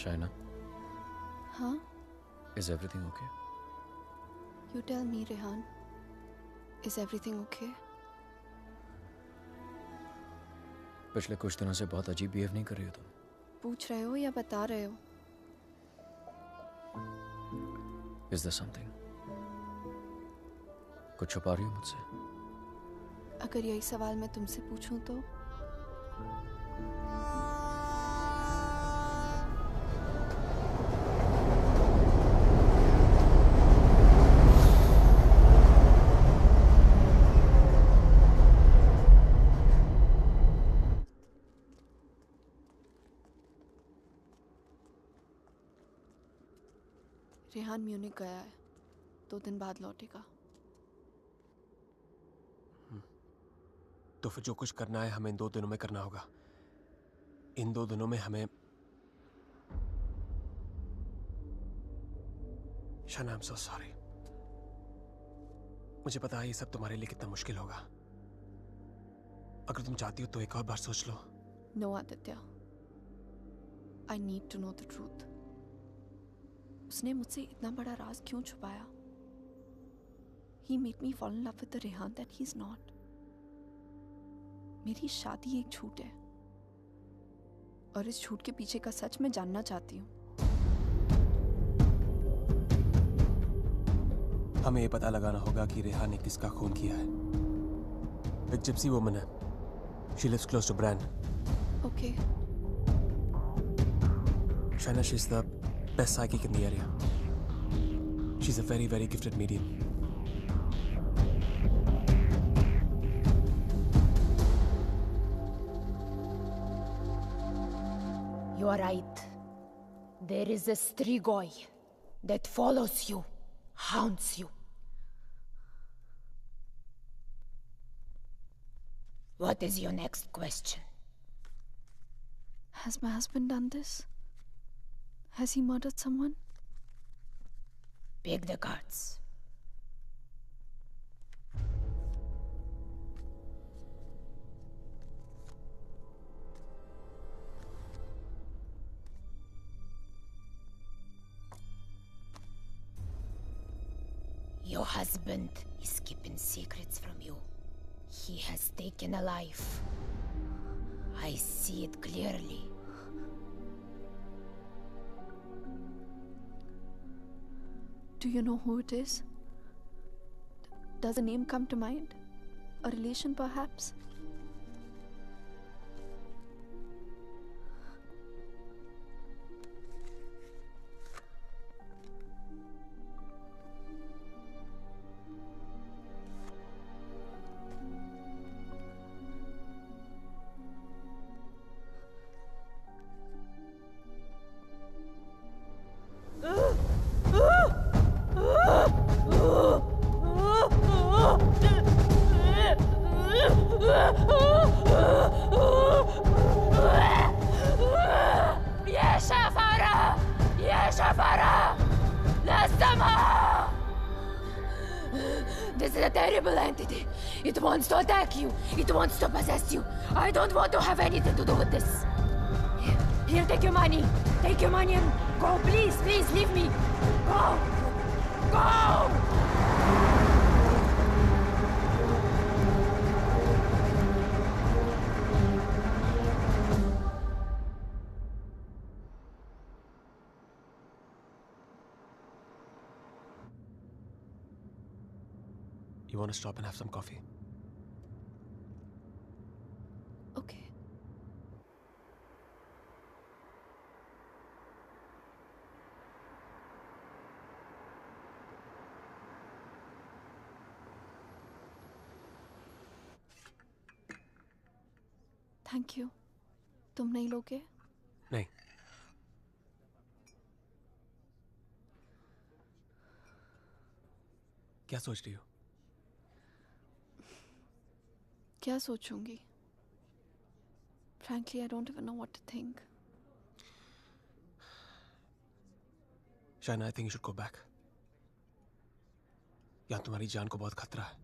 Shaina? हाँ? Is everything okay? You tell me, Rehan. Is everything okay? पिछले कुछ दिनों से बहुत अजीब बिहेव नहीं कर रही हो तुम। पूछ रहे हो या बता रहे हो? Is there something? कुछ छुपा रही हो मुझसे? अगर यही सवाल मैं तुमसे पूछूं तो? रेहान म्यूनिक गया है, 2 दिन बाद लौटेगा। तो फिर जो कुछ करना है हमें इन 2 दिनों में करना होगा। इन 2 दिनों में हमें शाना, I'm so sorry। मुझे पता है ये सब तुम्हारे लिए कितना मुश्किल होगा। अगर तुम चाहती हो तो एक और बार सोच लो। No, Aditya. I need to know the truth। उसने मुझसे इतना बड़ा राज क्यों छुपाया? He made me fall in love with the Rehan that he's not। मेरी शादी एक झूठ है, और इस झूठ के पीछे का सच मैं जानना चाहती हूँ। हमें ये पता लगाना होगा कि रेहान ने किसका खून किया है। एक जिप्सी वुमन है। She lives close to Bran। Okay। Shaina, she's the best psychic in the area। She's a very, very gifted medium। You are right। There is a Strigoi that follows you, haunts you। What is your next question? Has my husband done this? Has he murdered someone? Pick the cards। Your husband is keeping secrets from you। He has taken a life। I see it clearly। Do you know who it is? Does a name come to mind? A relation, perhaps? This is a terrible entity. It wants to attack you. It wants to possess you. I don't want to have anything to do with this. Here, take your money. Take your money and go. Please, please, leave me. Go. Go! You want to stop and have some coffee? Okay। Thank you. तुम नहीं लोगे? नहीं। क्या सोच रही हो? क्या सोचूंगी? Frankly, I don't even know what to think. Shaina, I think you should go back. यहाँ तुम्हारी जान को बहुत खतरा है.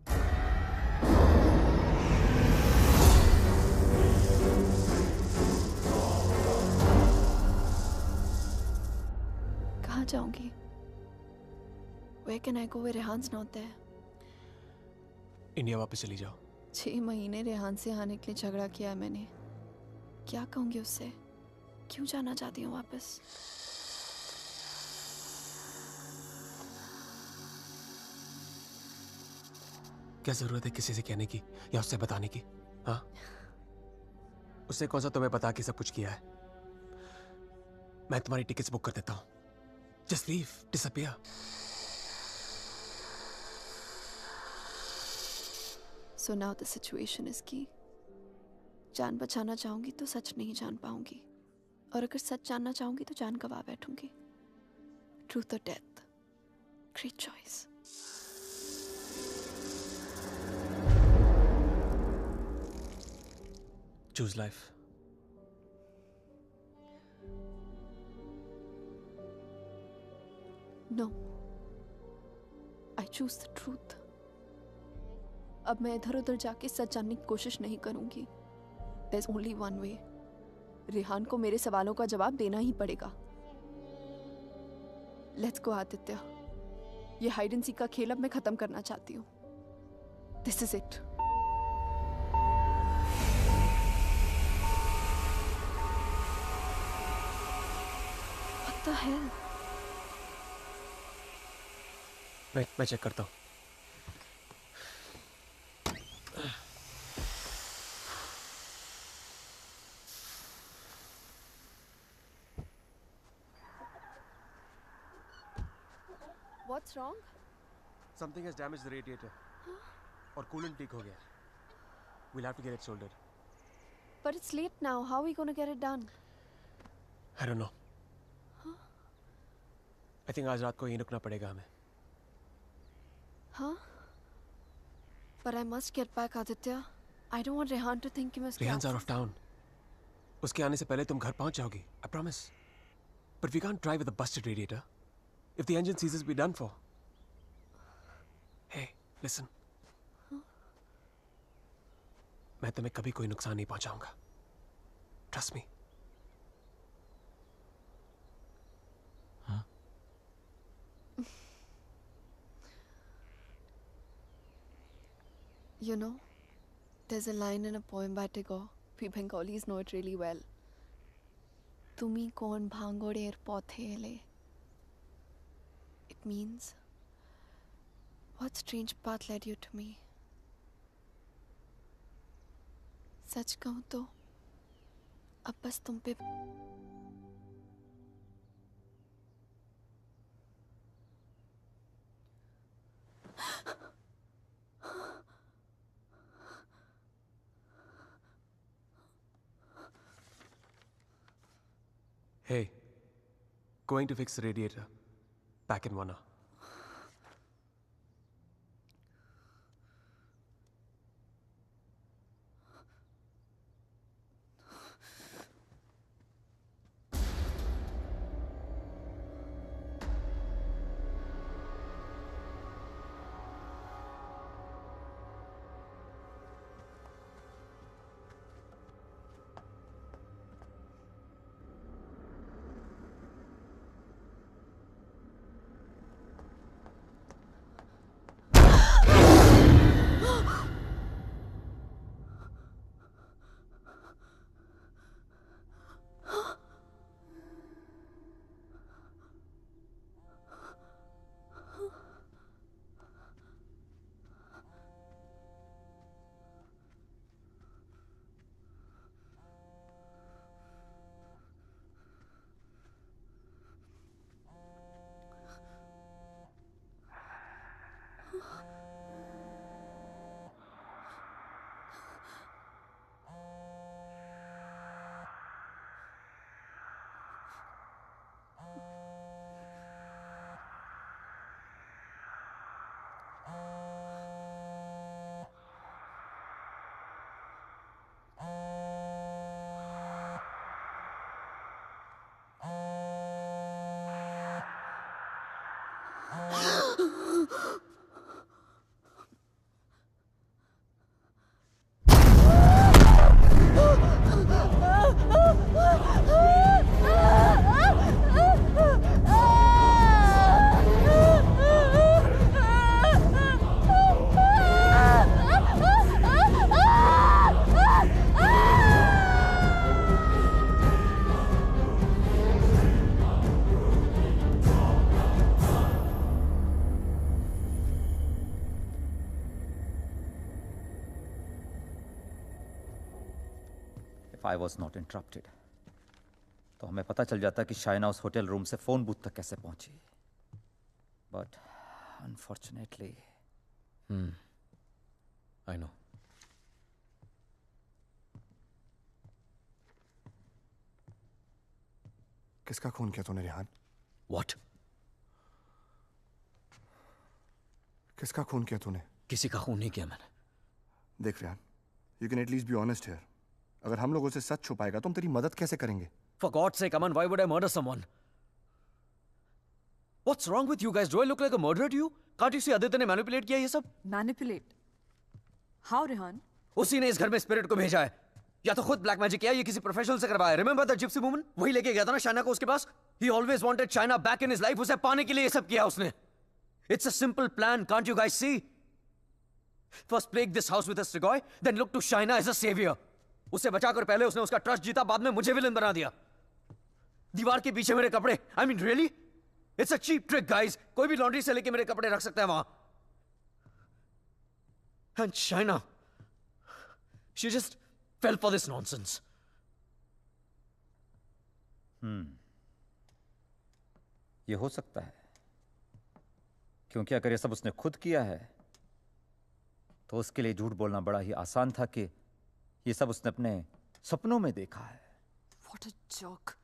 कहाँ जाऊंगी? Where can I go where रेहान's not there? India वापस चली जाओ. 6 महीने रेहान से आने के लिए झगड़ा किया है मैंने. क्या कहूंगी उससे? क्यों जाना चाहती हूँ वापस? क्या जरूरत है किसी से कहने की या उससे बताने की? हाँ? उससे कौन सा तुम्हें बता के सब कुछ किया है? मैं तुम्हारी टिकट्स बुक कर देता हूँ. Just leave, disappear. So now the situation is key. जान बचाना चाहूंगी तो सच नहीं जान पाऊंगी, और अगर सच जानना चाहूंगी तो जान गवा बैठूंगी. Truth or death? Great choice. Choose life. No. I choose the truth. अब मैं इधर उधर जाके सच जानने की कोशिश नहीं करूंगी. There's only one way. Rehan को मेरे सवालों का जवाब देना ही पड़ेगा. Let's go, Aditya. ये हाइड एंड सीक का खेल अब मैं खत्म करना चाहती हूँ. This is it. What the hell? मैं चेक करता हूँ. What's wrong? Something has damaged the radiator. और coolant leak हो गया. We'll have to get it soldered. But it's late now. How are we going to get it done? I don't know. I think आज रात को यहीं रुकना पड़ेगा हमें. Huh? But I must get back, Aditya. I don't want Rehan to think he must. Rehan's out of town. उसके आने से पहले तुम घर पहुंच जाओगी. I promise. But we can't drive with a busted radiator. If the engine seizes, we're done for. Hey, listen. मैं तुम्हें कभी कोई नुकसान नहीं पहुंचाऊंगा. Trust me. You know, there's a line in a poem by Tagore. We Bengalis know it really well. Tumi kon bhangoder pothele. It means, what strange path led you to me? सच कहूं तो अब बस तुम पे Hey, going to fix the radiator. Back in 1 hour. I was not interrupted, तो हमें पता चल जाता कि शाइना उस होटल रूम से फोन बूथ तक कैसे पहुंची. But unfortunately, I know. किसका खून किया तूने रिहान? What? किसका खून किया तूने? किसी का खून नहीं किया मैंने. देख Rihan, you can at least be honest here. अगर हम लोगों से सच छुपाएगा तो हम तेरी मदद कैसे करेंगे? For God's sake, Aman, why would I murder someone? What's wrong with you guys? Do I look like a murderer to you? Can't you see Aditya ने manipulate किया ये सब? Manipulate? How, Rehan? उसी ने इस घर में स्पिरिट को भेजा है. या तो खुद ब्लैक मैजिक किया या किसी प्रोफेशनल से करवाया. Remember the gypsy woman? वही लेके गया था ना शाइना को उसके पास. He always wanted Shaina back in his life. उसे पाने के लिए ये सब किया उसने. It's a simple plan. Can't you guys see? First plague this house with a Strigoi, then look to Shaina as a savior. उसे बचाकर पहले उसने उसका ट्रस्ट जीता, बाद में मुझे विलन बना दिया. दीवार के पीछे मेरे कपड़े. I mean, really? It's a cheap trick, guys. कोई भी लॉन्ड्री से लेके मेरे कपड़े रख सकता है वहां. And Shaina, she just fell for this nonsense. ये हो सकता है, क्योंकि अगर ये सब उसने खुद किया है तो उसके लिए झूठ बोलना बड़ा ही आसान था कि ये सब उसने अपने सपनों में देखा है. What a joke.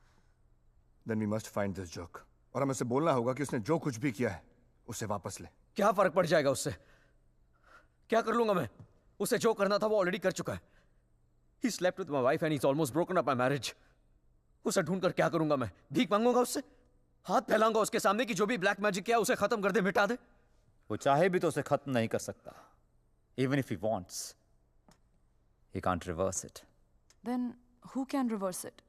Then we must find this joke. और हमें उसे बोलना होगा कि उसने जो कुछ भी किया है उसे वापस ले. क्या फर्क पड़ जाएगा उससे? क्या कर लूंगा मैं? उसे जो करना था वो ऑलरेडी कर चुका है. He slept with my wife and he's almost broken up my marriage. उसे ढूंढकर क्या करूंगा मैं? भीख मांगूंगा उससे? हाथ फैलाऊंगा उसके सामने कि जो भी ब्लैक मैजिक किया उसे खत्म कर दे, मिटा दे? वो चाहे भी तो उसे खत्म नहीं कर सकता. Even if he wants, he can't reverse it. Then who can reverse it?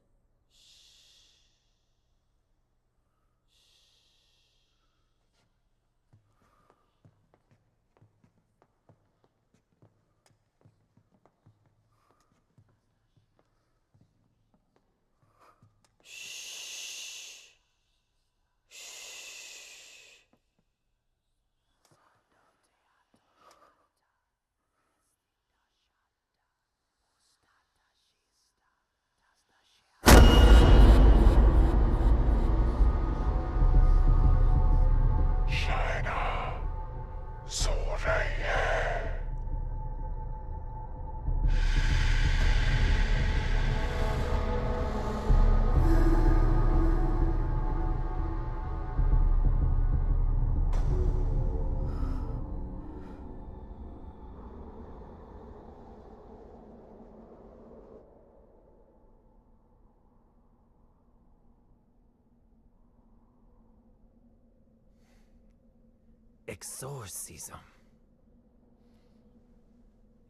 Exorcism.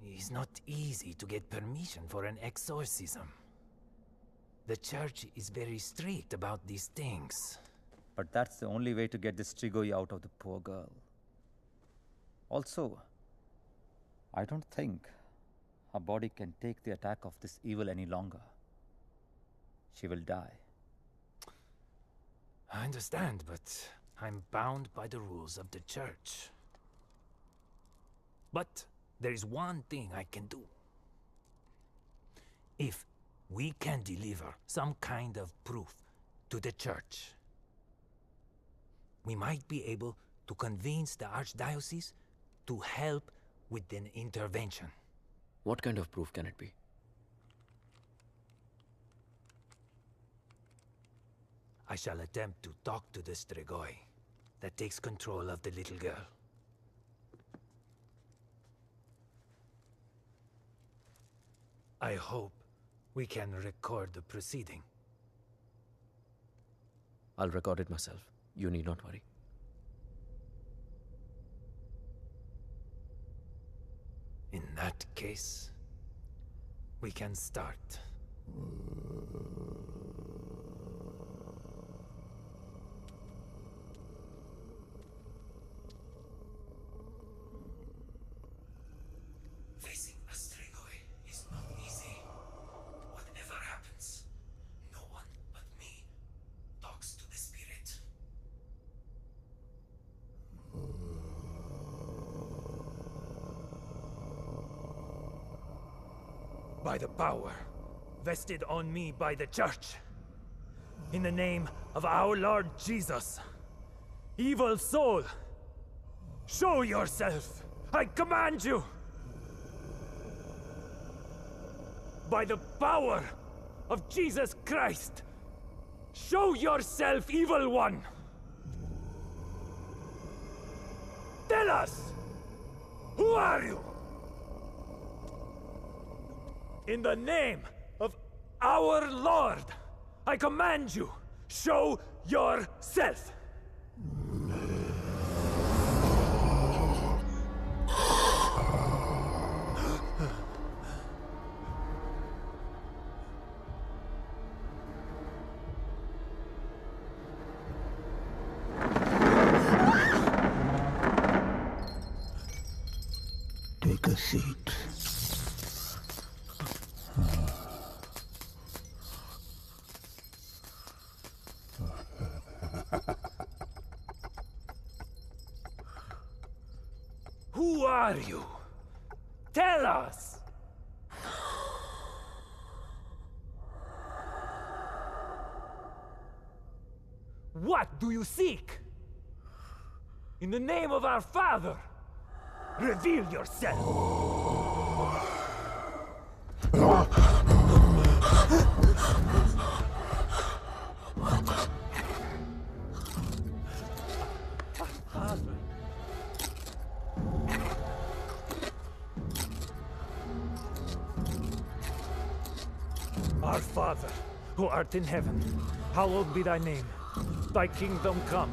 It's not easy to get permission for an exorcism. The church is very strict about these things. But that's the only way to get this Strigoi out of the poor girl. Also, I don't think her body can take the attack of this evil any longer. She will die. I understand, but I'm bound by the rules of the church. But there is one thing I can do. If we can deliver some kind of proof to the church, we might be able to convince the archdiocese to help with an intervention. What kind of proof can it be? I shall attempt to talk to the Strigoi that takes control of the little girl. I hope we can record the proceeding. I'll record it myself. You need not worry. that case, we can start. Facing a Strigoi is not easy. Whatever happens, no one but me talks to the spirit. By the power vested on me by the Church, in the name of our Lord Jesus, evil soul, show yourself! I command you! By the power of Jesus Christ, show yourself, evil one! Tell us! Who are you? In the name of our Lord, I command you, show yourself! Take a seat. Who are you? Tell us! What do you seek? In the name of our Father, reveal yourself! Our Father, who art in heaven, hallowed be thy name. Thy kingdom come.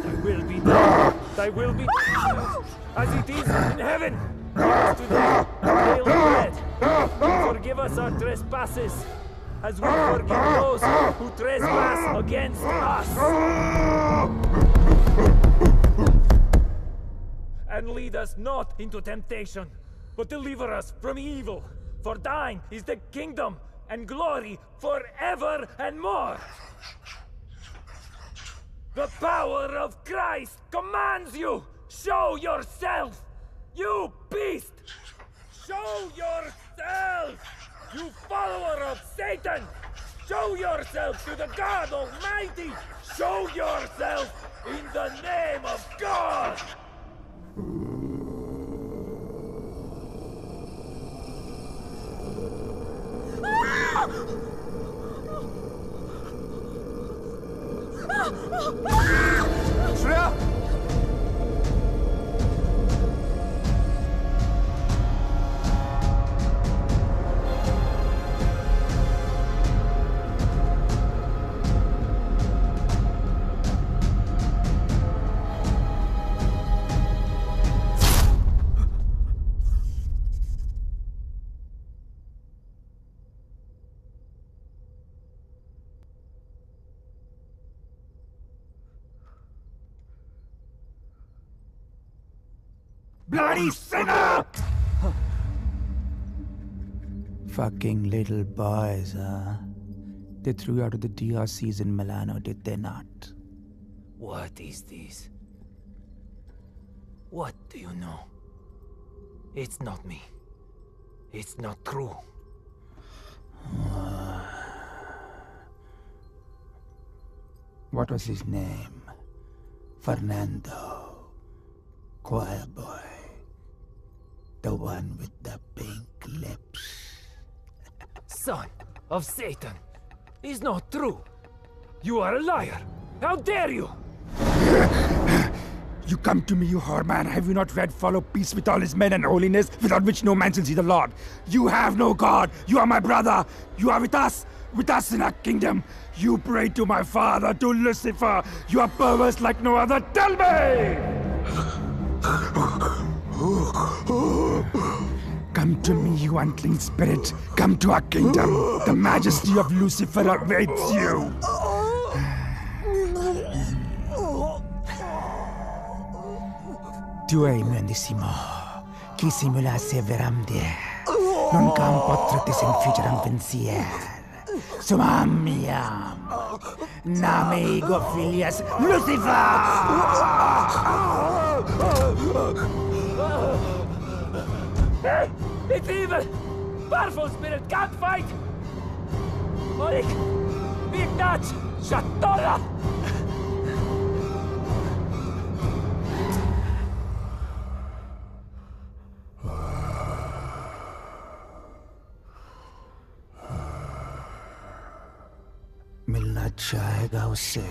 Thy will be done. Thy will be done as it is in heaven. Give us today our daily bread. And forgive us our trespasses, as we forgive those who trespass against us. And lead us not into temptation, but deliver us from evil. For thine is the kingdom and glory forever and more. The power of Christ commands you! Show yourself! You beast! Show yourself! You follower of Satan! Show yourself to the God Almighty! Show yourself in the name of God! Shreya! Bloody sinner! Fucking little boys, huh? They threw you out of the DRCs in Milano, did they not? What is this? What do you know? It's not me. It's not true. What was his name? Fernando. Choir boy. The one with the pink lips. Son of Satan! Is not true! You are a liar! How dare you! You come to me, you whore man. Have you not read follow peace with all his men and holiness, without which no man shall see the Lord? You have no God. You are my brother. You are with us in our kingdom. You pray to my father, to Lucifer. You are perverse like no other. Tell me! Come to me, you unclean spirit. Come to our kingdom. The majesty of Lucifer awaits you. Tu hai mendissimo. Chi simula severamde. Non cam potratis infigeram pensier. Sumamiam. Name ego filias Lucifer! It's evil! Powerful spirit can't fight! Orik! Big Dutch! Shatola! मिलना चाहेगा उससे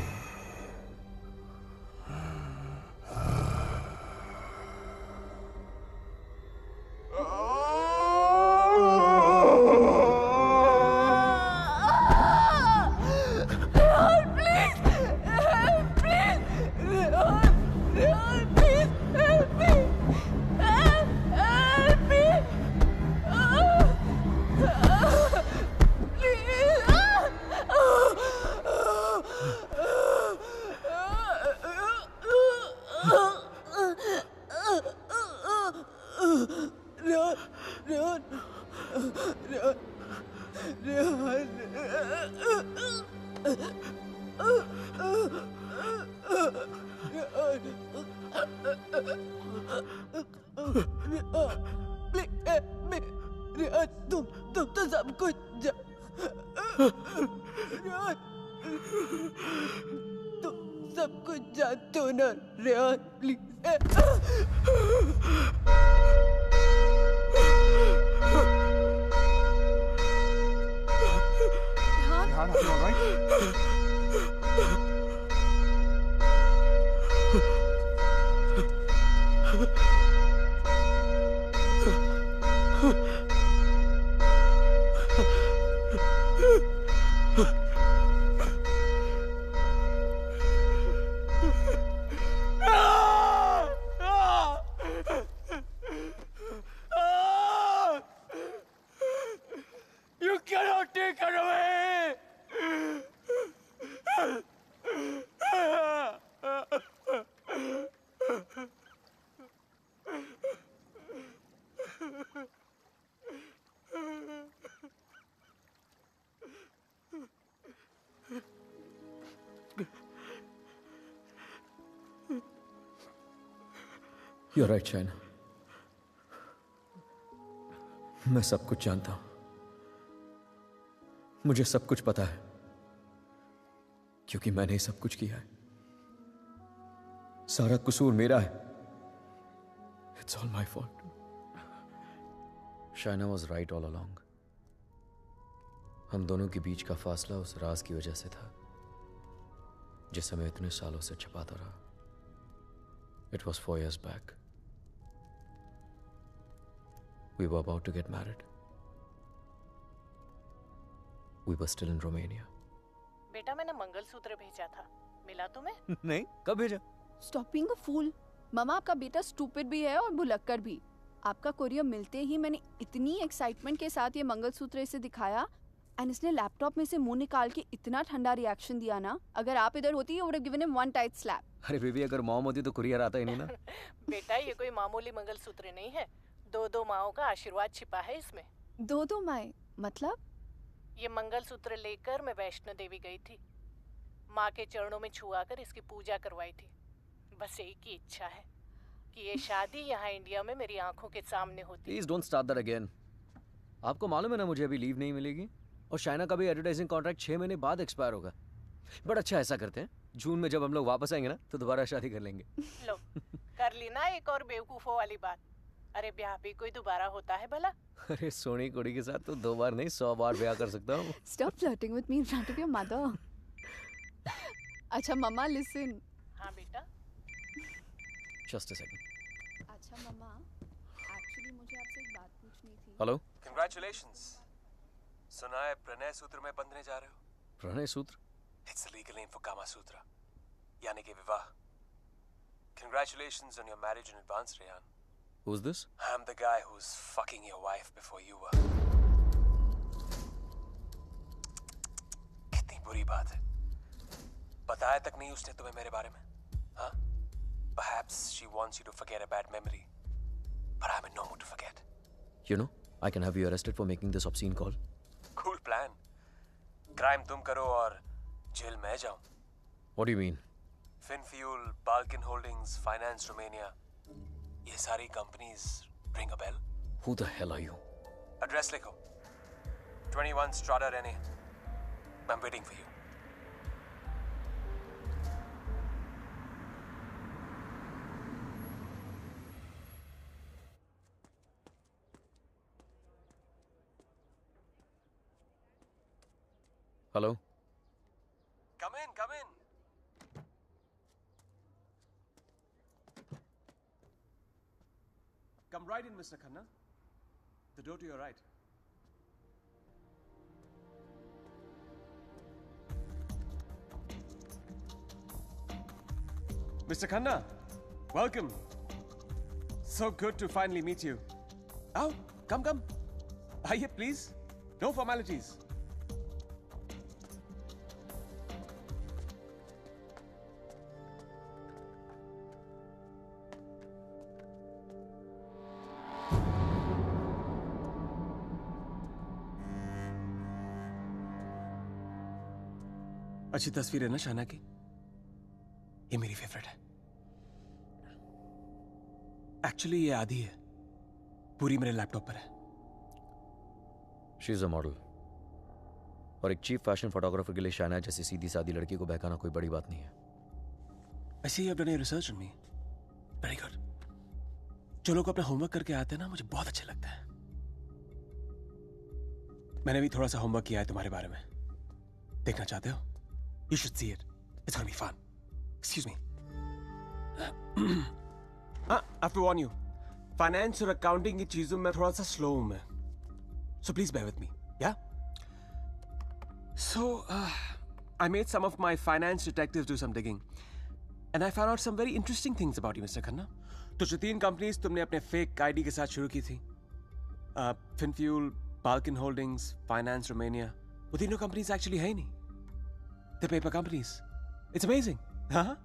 You're right, Shaina. मैं सब कुछ जानता हूं. मुझे सब कुछ पता है क्योंकि मैंने ही सब कुछ किया है. सारा कसूर मेरा है. It's all my fault. Shaina was right all along. हम दोनों के बीच का फासला उस राज की वजह से था जिसे मैं इतने सालों से छिपाता रहा. It was 4 years back. We were about to get married. We were still in Romania. बेटा मैंने मंगलसूत्र भेजा था. मिला तुम्हें? नहीं, कब भेजा? Stop being a fool. मामा आपका बेटा स्टूपिड भी है और भुलक्कड़ भी. आपका कोरियर मिलते ही मैंने इतनी एक्साइटमेंट के साथ ये मंगलसूत्र इसे दिखाया एंड इसने लैपटॉप में से मुंह निकाल के इतना ठंडा रिएक्शन दिया ना. अगर आप इधर होती you would have given him one tight slap. अरे बेबी अगर मॉम होती तो कुरियर आता ही नहीं ना. बेटा ये कोई मामूली मंगलसूत्र नहीं है. 2 माओं का आशीर्वाद छिपा है इसमें. 2 माएं मतलब? ये मंगलसूत्र लेकर मैं वैष्णो देवी गई थी. माँ के चरणों में छुआ कर इसकी पूजा करवाई थी. बस एक ही इच्छा है कि ये शादी यहाँ इंडिया में मेरी आंखों के सामने होती. Please don't start that again. आपको मालूम है ना मुझे अभी लीव नहीं मिलेगी और शाइना का भी एडवर्टाइजिंग कॉन्ट्रैक्ट 6 महीने बाद एक्सपायर होगा. बट अच्छा ऐसा करते हैं जून में जब हम लोग वापस आएंगे ना तो दोबारा शादी कर लेंगे. लो कर ली ना एक और बेवकूफों वाली बात. अरे ब्याह भी कोई दोबारा होता है भला? अरे सोनी कुड़ी के साथ तो 2 बार नहीं 100 बार ब्याह कर सकता हूँ. Stop flirting with me in front of your mother. अच्छा मम्मा listen. हाँ बेटा. Just a second. अच्छा मम्मा एक्चुअली मुझे आपसे एक बात पूछनी थी. हेलो. Congratulations. सुना है प्रणय सूत्र में बंधने जा रहे हो? प्रणय सूत्र? It's the legal name for Kama Sutra. यानी कि विवाह. Congratulations on your marriage in advance, Rehan. Who's this? I'm the guy who's fucking your wife before you were. कितनी बुरी बात है। बताया तक नहीं उसने तुम्हें मेरे बारे में, हाँ? Perhaps she wants you to forget a bad memory, but I'm in no mood to forget. You know, I can have you arrested for making this obscene call. Cool plan. Crime तुम करो और jail मैं जाऊं. What do you mean? Finfuel, Balkan Holdings, Finance Romania. ये सारी companies ring a bell? Who the hell are you? Address लिखो. 21 Strada Rene. I'm waiting for you. Hello? Come in, come in. Come right in, Mr. Khanna. The door to your right. Mr. Khanna, welcome. So good to finally meet you. Oh, come. Aye, please. No formalities. अच्छी तस्वीर है ना शाना की? ये मेरी favourite है। Actually ये आधी है, पूरी मेरे लैपटॉप पर है। She is a model. और एक चीफ फैशन फोटोग्राफर के लिए शाना जैसी सीधी सादी लड़की को बहकाना कोई बड़ी बात नहीं है। I see you have done your research on me. Very good. जो लोग अपना होमवर्क करके आते हैं ना, मुझे बहुत अच्छा लगता है। मैंने भी थोड़ा सा होमवर्क किया है तुम्हारे बारे में। देखना चाहते हो? You should see it. It's gonna be fun. Excuse me. I have to warn you. Finance और accounting की चीजों में थोड़ा सा slow हूँ मैं. So please bear with me. Yeah? So, I made some of my finance detectives do some digging. And I found out some very interesting things about you, Mr. Khanna. तो जो 3 companies तुमने अपने fake ID के साथ शुरू की थी, Finfuel, Balkan Holdings, Finance Romania, वो तीनों कंपनीज एक्चुअली है ही नहीं. The paper companies. It's amazing. हाँ?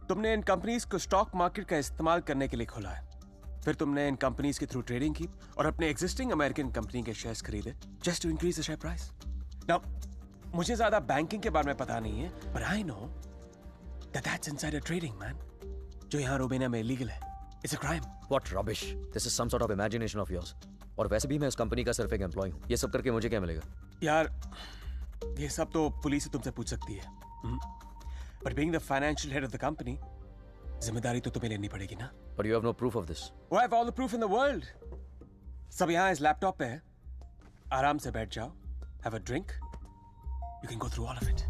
तुमने इन कंपनीज को स्टॉक मार्केट का इस्तेमाल करने के लिए खोला है. फिर तुमने इन कंपनीज के थ्रू ट्रेडिंग की और अपने एग्जिस्टिंग अमेरिकन कंपनी के शेयर्स खरीदे just to increase the share price. Now मुझे ज्यादा बैंकिंग के बारे में पता नहीं है, but I know that's insider trading man, जो यहाँ रोमेनिया में इलीगल है. It's a crime. What rubbish. This is some sort of imagination of yours. और वैसे भी मैं उस कंपनी का सिर्फ एक एम्प्लॉय हूँ. ये सब करके मुझे क्या मिलेगा? यार ये सब तो पुलिस ही तुमसे पूछ सकती है. But being the financial head of the company, जिम्मेदारी तो तुम्हें लेनी पड़ेगी ना. But you have no proof of this. Oh, I have all the proof in the world. सब यहाँ इस लैपटॉप पे है. आराम से बैठ जाओ. Have a drink. You can go through all of it.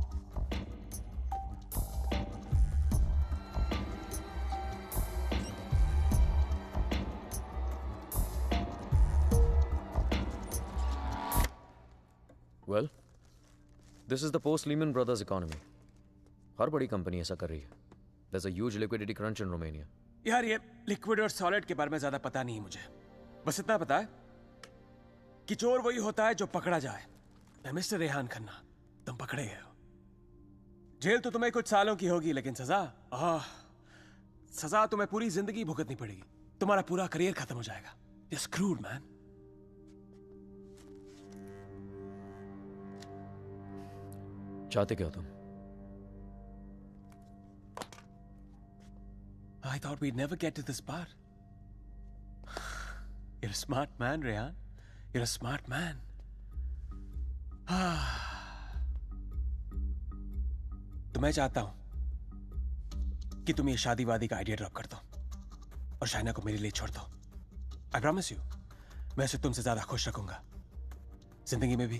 Well, this is the post-Lehman Brothers economy. हर बड़ी कंपनी ऐसा कर रही है. There's a huge liquidity crunch in Romania. यार ये लिक्विड और सॉलिड के बारे में ज्यादा पता नहीं है मुझे. बस इतना पता है कि चोर वही होता है जो पकड़ा जाए. मिस्टर रेहान खन्ना, तुम पकड़े गए हो. जेल तो तुम्हें कुछ सालों की होगी, लेकिन सजा तुम्हें पूरी जिंदगी भुगतनी पड़ेगी. तुम्हारा पूरा करियर खत्म हो जाएगा. You're screwed, man. चाहते क्या हो तुम? I thought we'd never get to this part. You're a smart man, Rehan. You're a smart man. तो मैं चाहता हूं कि तुम ये शादी वादी का आइडिया ड्रॉप कर दो और शाइना को मेरे लिए छोड़ दो. I promise you, मैं उसे तुमसे ज्यादा खुश रखूंगा, जिंदगी में भी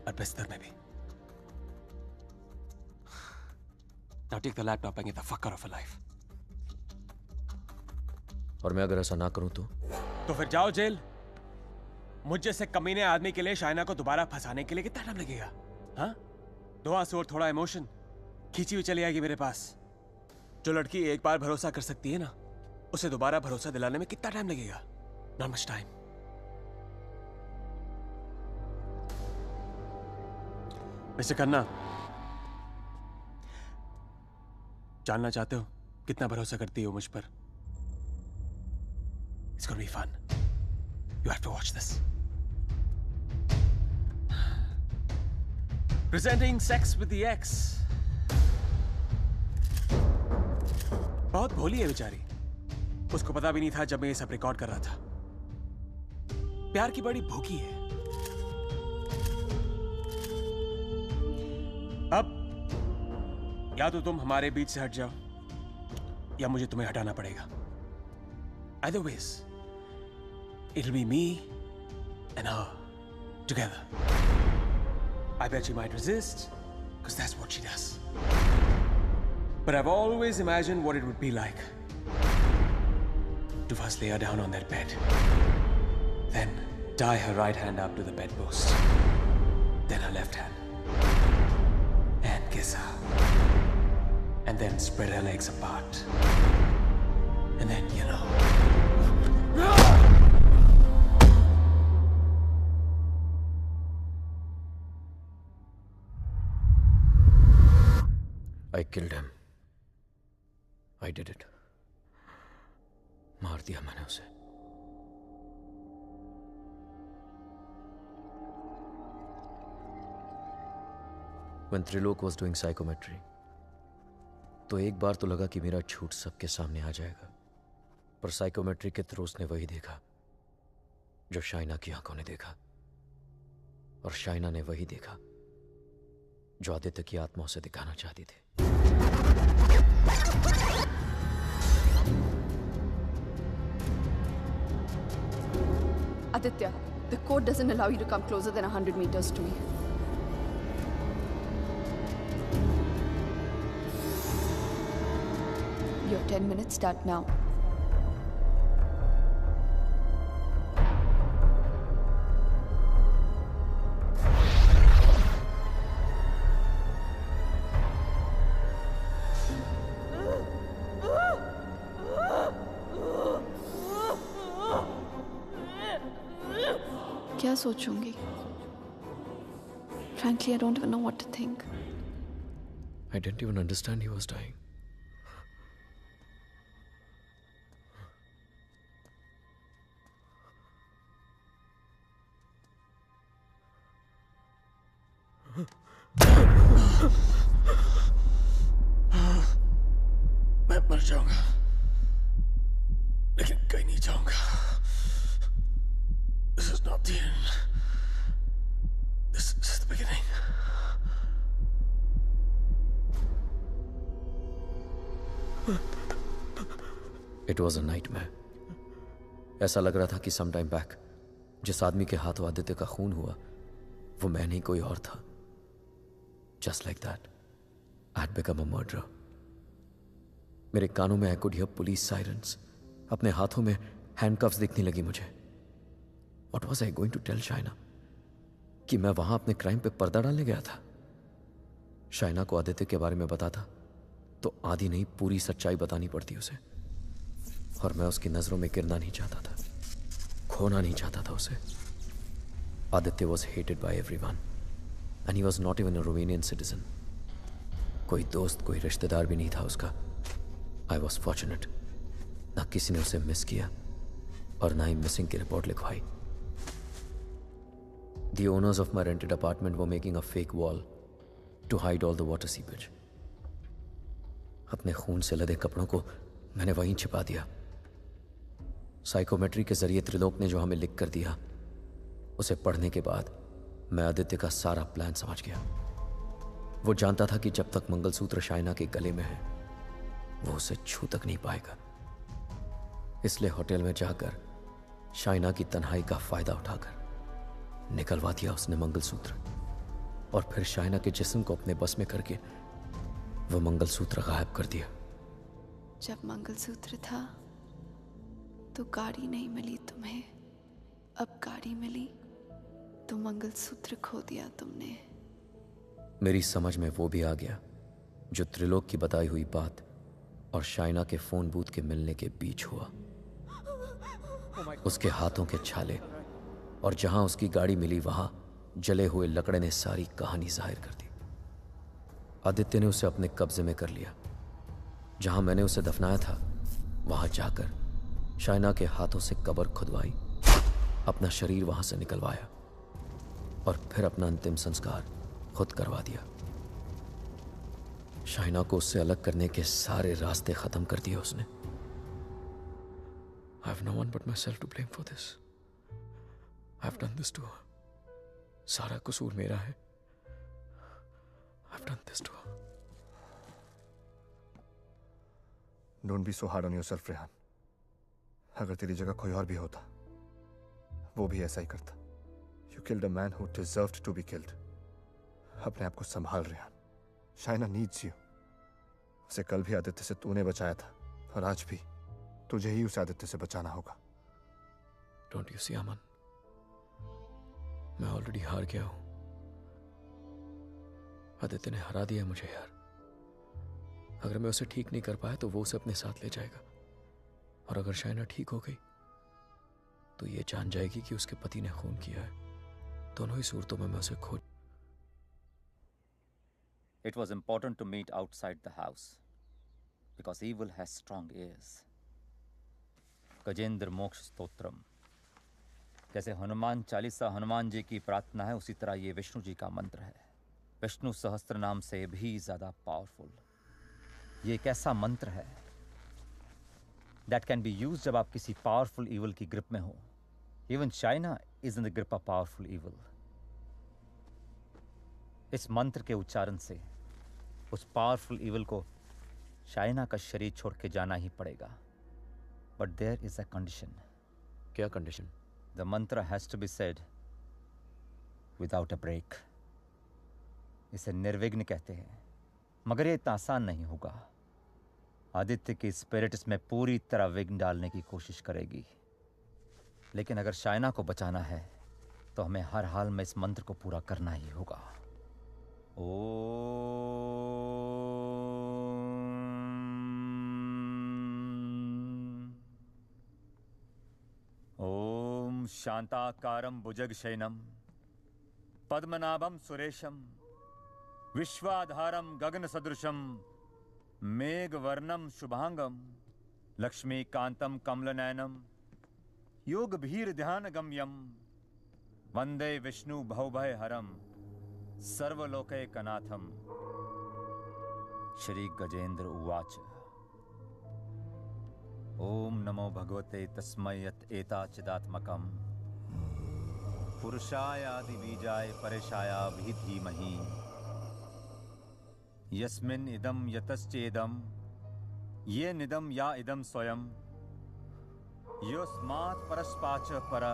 और बिस्तर में भी. Now take the laptop and get the fuck out of her life. और मैं अगर ऐसा ना करूं तो फिर जाओ जेल. मुझ जैसे कमीने आदमी के लिए शाइना को दोबारा फंसाने के लिए कितना टाइम लगेगा? हाँ? 2 आंसू और थोड़ा इमोशन, खींची हुई चली आएगी मेरे पास. जो लड़की एक बार भरोसा कर सकती है ना, उसे दोबारा भरोसा दिलाने में कितना टाइम लगेगा? Not much time. Mister Khanna, जानना चाहते हो कितना भरोसा करती हो मुझ पर? It's gonna be fun. You have to watch this. Presenting Sex with the Ex. बहुत भोली है बेचारी। उसको पता भी नहीं था जब मैं ये सब रिकॉर्ड कर रहा था। प्यार की बड़ी भूखी है। अब या तो तुम हमारे बीच से हट जाओ या मुझे तुम्हें हटाना पड़ेगा। Either ways, it'll be me and her together. I bet she might resist, because that's what she does. But I've always imagined what it would be like to first lay her down on that bed, then tie her right hand up to the bedpost, then her left hand, and kiss her, and then spread her legs apart, and then, you know. I killed him. I did it. मार दिया मैंने उसे। When Trilok was doing psychometry, तो एक बार तो लगा कि मेरा झूठ सबके सामने आ जाएगा, पर साइकोमेट्री के थ्रू उसने वही देखा जो शाइना की आंखों ने देखा, और शाइना ने वही देखा जो आदित्य की आत्मा उसे दिखाना चाहती थी। Aditya, the code doesn't allow you to come closer than 100 meters to me. Your 10 minutes start now. क्या सोचूंगी? Frankly, I don't even know what to think. I didn't even understand he was dying. मैं मर जाऊंगा, लेकिन कहीं नहीं जाऊंगा। This is not the end. This is the beginning. It was a nightmare. ऐसा लग रहा था कि some time back जिस आदमी के हाथों आदित्य का खून हुआ वो मैं नहीं कोई और था। Just like that, I had become a murderer. मेरे कानों में I could hear police sirens. अपने हाथों में handcuffs दिखने लगी मुझे। What was I going to tell Shaina? कि मैं वहां अपने क्राइम पे पर्दा डालने गया था। शाइना को आदित्य के बारे में बताता तो आधी नहीं पूरी सच्चाई बतानी पड़ती उसे, और मैं उसकी नजरों में गिरना नहीं चाहता था, खोना नहीं चाहता था उसे। Aditya was hated by everyone and he was not even a Romanian citizen. कोई दोस्त कोई रिश्तेदार भी नहीं था उसका। I was fortunate. ना किसी ने उसे मिस किया और ना ही मिसिंग की रिपोर्ट लिखवाई। The owners of my rented apartment were making a fake wall to hide all the water seepage. अपने खून से लदे कपड़ों को मैंने वहीं छिपा दिया। साइकोमेट्री के जरिए त्रिलोक ने जो हमें लिख कर दिया उसे पढ़ने के बाद मैं आदित्य का सारा प्लान समझ गया। वो जानता था कि जब तक मंगलसूत्र शाइना के गले में है वो उसे छू तक नहीं पाएगा। इसलिए होटल में जाकर शाइना की तन्हाई का फायदा उठाकर निकलवा दिया उसने मंगलसूत्र, और फिर शाइना के जिस्म को अपने बस में करके वो मंगलसूत्र गायब कर दिया। जब मंगलसूत्र था तो गाड़ी नहीं मिली तुम्हें, अब गाड़ी मिली तो मंगलसूत्र खो दिया तुमने। मेरी समझ में वो भी आ गया जो त्रिलोक की बताई हुई बात और शाइना के फोन बूथ के मिलने के बीच हुआ। उसके हाथों के छाले और जहां उसकी गाड़ी मिली वहां जले हुए लकड़े ने सारी कहानी जाहिर कर दी। आदित्य ने उसे अपने कब्जे में कर लिया। जहां मैंने उसे दफनाया था वहां जाकर शाइना के हाथों से कब्र खुदवाई, अपना शरीर वहां से निकलवाया और फिर अपना अंतिम संस्कार खुद करवा दिया। शाइना को उससे अलग करने के सारे रास्ते खत्म कर दिए उसने। I have no one but myself to blame for this. I have done this to her. सारा कसूर मेरा है। I have done this to her. Don't be so hard on yourself, Rehan. अगर तेरी जगह कोई और भी होता, वो भी ऐसा ही करता। You killed a man who deserved to be killed. अपने आप को संभाल रेहान। Shaina needs you. उसे कल भी आदित्य से तूने बचाया था और आज भी तुझे ही उस आदित्य से बचाना होगा। Don't you see, अमन? मैं ऑलरेडी हार गया हूं। आदित्य ने हरा दिया मुझे यार। अगर मैं उसे ठीक नहीं कर पाया तो वो उसे अपने साथ ले जाएगा, और अगर शाइना ठीक हो गई तो ये जान जाएगी कि उसके पति ने खून किया है। दोनों ही सूरतों में मैं उसे खो। It was important to meet outside the house because evil has strong ears. Gajendra मोक्ष स्तोत्रम, जैसे हनुमान चालीसा हनुमान जी की प्रार्थना है, उसी तरह ये विष्णु जी का मंत्र है। विष्णु सहस्त्र नाम से भी ज्यादा पावरफुल। ये एक ऐसा मंत्र है that can be used जब आप किसी पावरफुल evil की ग्रिप में हो। Even China is in the grip of powerful evil. इस मंत्र के उच्चारण से उस पावरफुल evil को चाइना का शरीर छोड़ के जाना ही पड़ेगा। But there is a condition. क्या condition? The mantra has to be said without a break. इसे निर्विघ्न कहते हैं, मगर ये इतना आसान नहीं होगा। आदित्य की स्पिरिट इसमें पूरी तरह विघ्न डालने की कोशिश करेगी, लेकिन अगर शाइना को बचाना है तो हमें हर हाल में इस मंत्र को पूरा करना ही होगा। ओम शांताकारं भुजगशयनं पद्मनाभं सुरेशं विश्वाधारं गगनसदृशं मेघवर्णं शुभांगं लक्ष्मीकान्तं कमलनयनं योगभीर्ध्यानगम्यं वंदे विष्णु भवभयहरं सर्वलोकैकनाथं। श्री गजेंद्र उवाच। ओम नमो भगवते तस्मै यत् एताचिदात्मकं पुरुषाय आदिबीजाय परेशाय धीमहि यस्मिन् इदं यतश्चेदं ये निदं या इदं स्वयं योस्मात् परस्पाच पर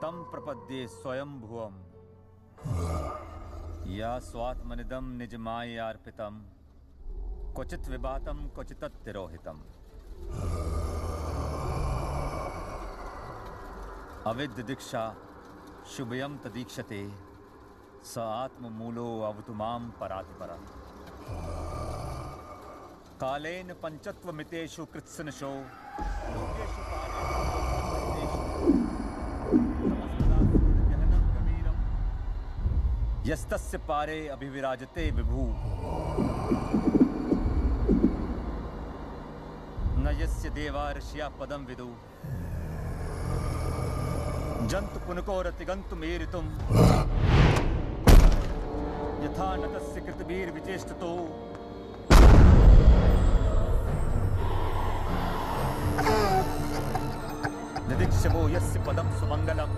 तं प्रपद्ये स्वयं भुवम् या स्वात्मनिदं निजमायार्पितं क्वचित् विभातं क्वचित् तिरोहितम्। अविद्य दीक्षा शुभयं तदीक्षते स आत्ममूलो अवतु मां परात्परम्। कालेन पंचत्वमितेषु कृत्सनशो लोकेषु यस्तस्य पारे अभिविराजते विभु न यस्य देवा ऋषिया पदं विदु जंतु पुनकोरतिगन्तु मेरितुम् यथा न तस्य कृतभिर्विचेष्टतो निदिक्षवो यस्य पदं सुमंगलम्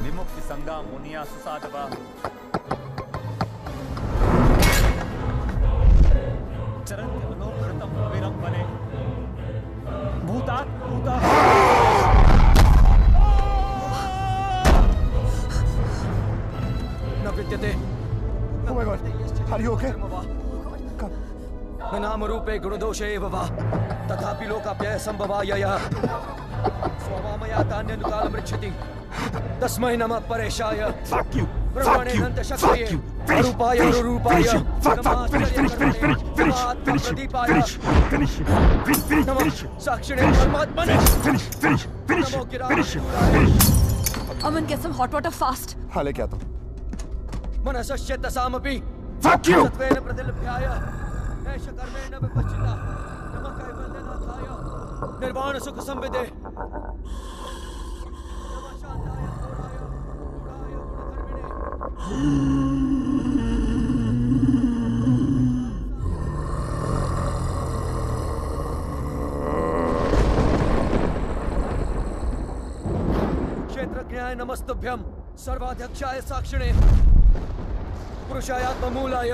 विमुक्ति संगा मुनिया सुसाधवा चरन्ति मनोकृतं अविरं वने भूतात् भूता। न विद्यते। Oh my God, are you okay? न नाम रूपे गुणदोषे एव वा तथापि लोकाप्यय संभवायया स्वमामया तान्यनुकालं रक्षति तस्मै नमः परेशाय। Fuck you! ब्रह्मणे नंत शक्तिये अरूपाय रूपाय नमः साक्षिणे परमात्मने नमो गिराय Aman, get some hot water fast. हाँ लेके आता हूँ। मनसस्य तसामपि Fuck you! सत्वेन प्रतिलभ्याय ऐष कर्मेण विपश्चिता नमः कैवल्यनाथाय निर्वाण सुख संविदे नमः शांताय घोराय गुणाय गुणकर्मिणे क्षेत्रज्ञाय नमस्तुभ्यं सर्वाध्यक्षाय साक्षिणे पुरुषायात्ममूलाय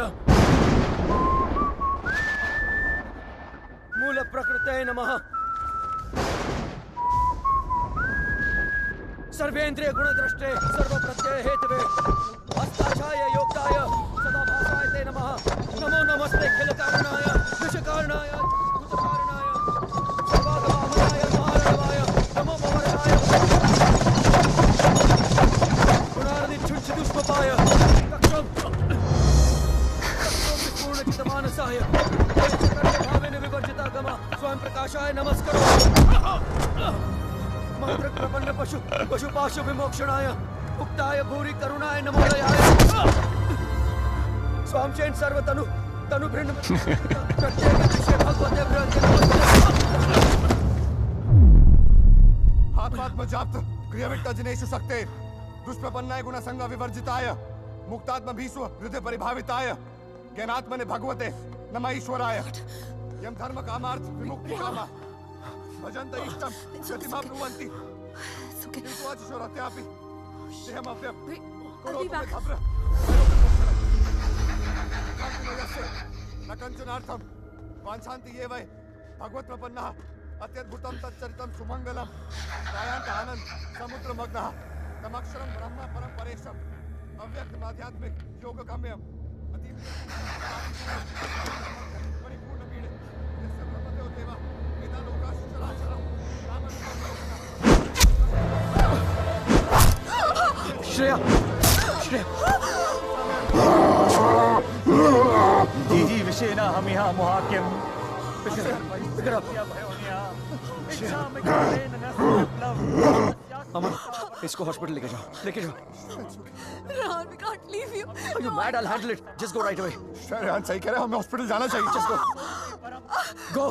मूल प्रकृते नमः सर्वेन्द्रिय गुणद्रष्टे सर्वप्रत्यय हेतवे अस्ताक्षाय योक्ताय सदाभासाय ते नमः नमो नमस्ते खिल कारणाय विषकारणाय भूतकारणाय सर्वागमामनाय महारणवाय नमो भवरणाय गुणार्दि छुंछिदुष्पपाय कक्षम पूर्णचितमानसाय भावेन विवर्जिता गमा स्वयं प्रकाशाय नमस्करो मंत्र प्रपन्न पशुपाशु विमोक्षणाय मुक्ताय भूरि करुणाय नमोदयाय स्वामचेन सर्वतनु तनु भृन्न प्रत्येक विषय भगवते भ्रंति आत्मात्मजाप्त क्रियाविट्टजनेषु शक्ते दुष्प्रपन्नाय गुणसंग विवर्जिताय मुक्तात्म भीष्व हृदय परिभाविताय ज्ञानात्मने भगवते नमः ईश्वराय यम धर्म कामार्थ विमुक्ति कामा भजन्त इष्टम गतिमाप्नुवन्ति किन्तु अचिशोरत्यापि देहमव्यं करोतु मे भद्र कान्तिमयस्य न कञ्चनार्थं वाञ्छन्ति ये वै भगवत्प्रपन्नः अत्यद्भुतं तच्चरितं सुमङ्गलं त्रायान्त आनन्द समुद्रमग्नः तमक्षरं ब्रह्म परं परेशम् अव्यक्तमाध्यात्मिक योगगम्यम् परिपूर्णपीडे यस्य ब्रह्मदेव देवा वेदालोकाश्च चराचरं श्रेया श्रेया जीजी विषेण हमिहा मोहाक्यम अमन इसको हॉस्पिटल लेके जाओ Rehan, we can't leave you. Are you mad? I'll handle it. Just go right away. Rehan सही कह रहे हैं, हमें हॉस्पिटल जाना चाहिए। Just go. Go.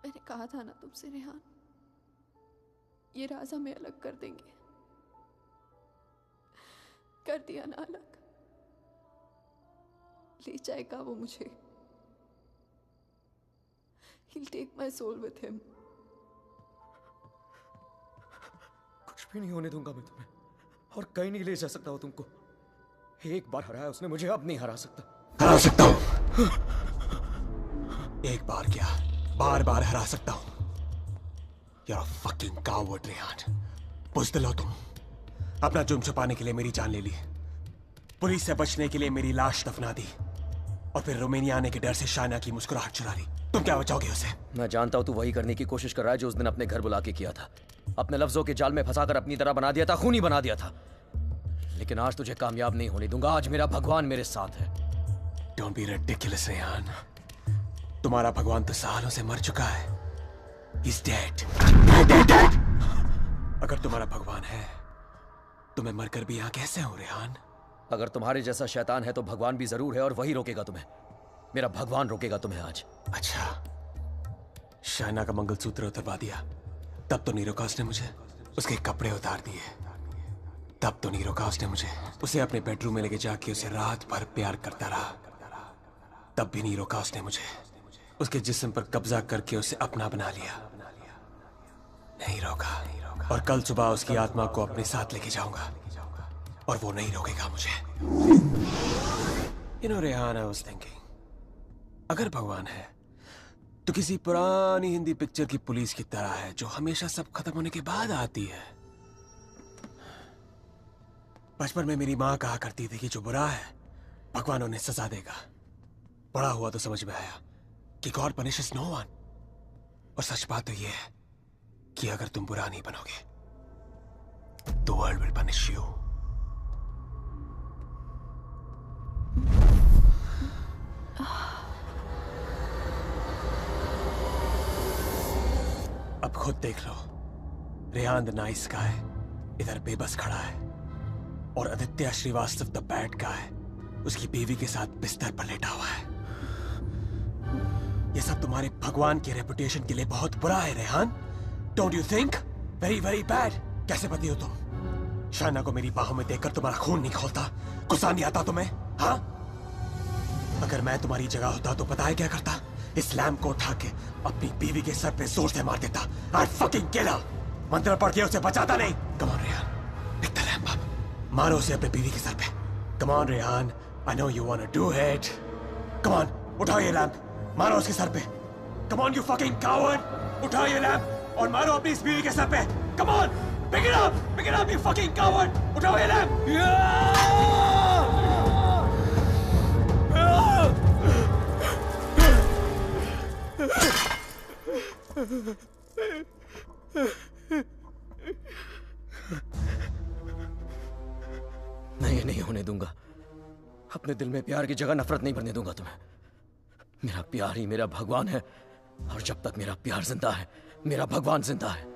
मैंने कहा था ना तुमसे रेहान, ये राज हमें अलग कर देंगे। कर दिया ना अलग। ले जाएगा वो मुझे। He'll take my soul with him. कुछ भी नहीं होने दूंगा मैं तुम्हें, और कहीं नहीं ले जा सकता हो तुमको। एक बार हराया उसने मुझे, अब नहीं हरा सकता। हरा सकता हूँ। एक बार क्या, बार बार हरा सकता हूँ। You're a fucking coward, Rehan. बुज़दिल हो तुम। अपना जुर्म छुपाने के लिए मेरी जान ले ली, पुलिस से बचने के लिए मेरी लाश दफना दी, और फिर रोमानिया आने के डर से शाइना की मुस्कुराहट चुरा ली। तुम क्या बचाओगे उसे? मैं जानता हूँ तू वही करने की कोशिश कर रहा है जो उस दिन अपने घर बुला के किया था। अपने लफ्जों के जाल में फंसाकर अपनी तरह बना दिया था, खूनी बना दिया था। लेकिन आज तुझे कामयाब नहीं होने दूंगा। आज मेरा भगवान मेरे साथ है। Don't be ridiculous, Rehan. तुम्हारा भगवान तो सालों से मर चुका है। He's dead. Dead. अगर तुम्हारा भगवान है तो मैं मरकर भी यहाँ कैसे हूँ, रेहान? अगर तुम्हारे जैसा शैतान है तो भगवान भी जरूर है, और वही रोकेगा तुम्हें। मेरा भगवान रोकेगा तुम्हें आज। अच्छा, शाइना का मंगलसूत्र उतरवा दिया, तब तो नीरोकास ने मुझे उसके कपड़े उतार दिए। तब तो नीरोकास ने मुझे उसे अपने बेडरूम में लेके जाके उसे रात भर प्यार करता रहा। तब भी नीरोकास ने मुझे उसके जिस्म पर कब्जा करके उसे अपना बना लिया। नहीं रोका, और कल सुबह उसकी आत्मा को अपने साथ लेके जाऊंगा और वो नहीं रोकेगा मुझे। You know, Rehan, I was thinking, अगर भगवान है तो किसी पुरानी हिंदी पिक्चर की पुलिस की तरह है जो हमेशा सब खत्म होने के बाद आती है। बचपन में मेरी माँ कहा करती थी कि जो बुरा है भगवान उन्हें सजा देगा। बड़ा हुआ तो समझ में आया कि गॉड पनिशेस नो वन। और सच बात तो यह है कि अगर तुम बुरा नहीं बनोगे तो वर्ल्ड विल पनिश यू। अब खुद देख लो, रेहान द नाइस गाय इधर बेबस खड़ा है और Aditya Srivastava the bad guy उसकी बीवी के साथ बिस्तर पर लेटा हुआ है। ये सब तुम्हारे भगवान के रेपुटेशन के लिए बहुत बुरा है Rehan. Don't you think? Very very bad. कैसे पति हो तुम? शाइना को मेरी बाहों में देखकर तुम्हारा खून नहीं खोलता? गुस्सा नहीं आता तुम्हें? हाँ, अगर मैं तुम्हारी जगह होता तो पता है क्या करता? इस लैम्प को उठा के अपनी बीवी के सर पे जोर से मार देता। I'd fucking kill her। मंत्र पढ़ के उसे बचाता नहीं। Come on Rehan, pick the lamp up। मारो उसे अपने बीवी के सर पे। Come on Rehan, I know you wanna do it। Come on, उठाओ ये लैम्प, मारो उसके सर पे। Come on you fucking coward, उठाओ ये लैम्प और मारो अपनी इस बीवी के सर पे। Come on, pick it up you fucking coward, उठाओ ये लैम्प। मैं ये नहीं होने दूंगा। अपने दिल में प्यार की जगह नफरत नहीं भरने दूंगा तुम्हें। मेरा प्यार ही मेरा भगवान है और जब तक मेरा प्यार जिंदा है मेरा भगवान जिंदा है।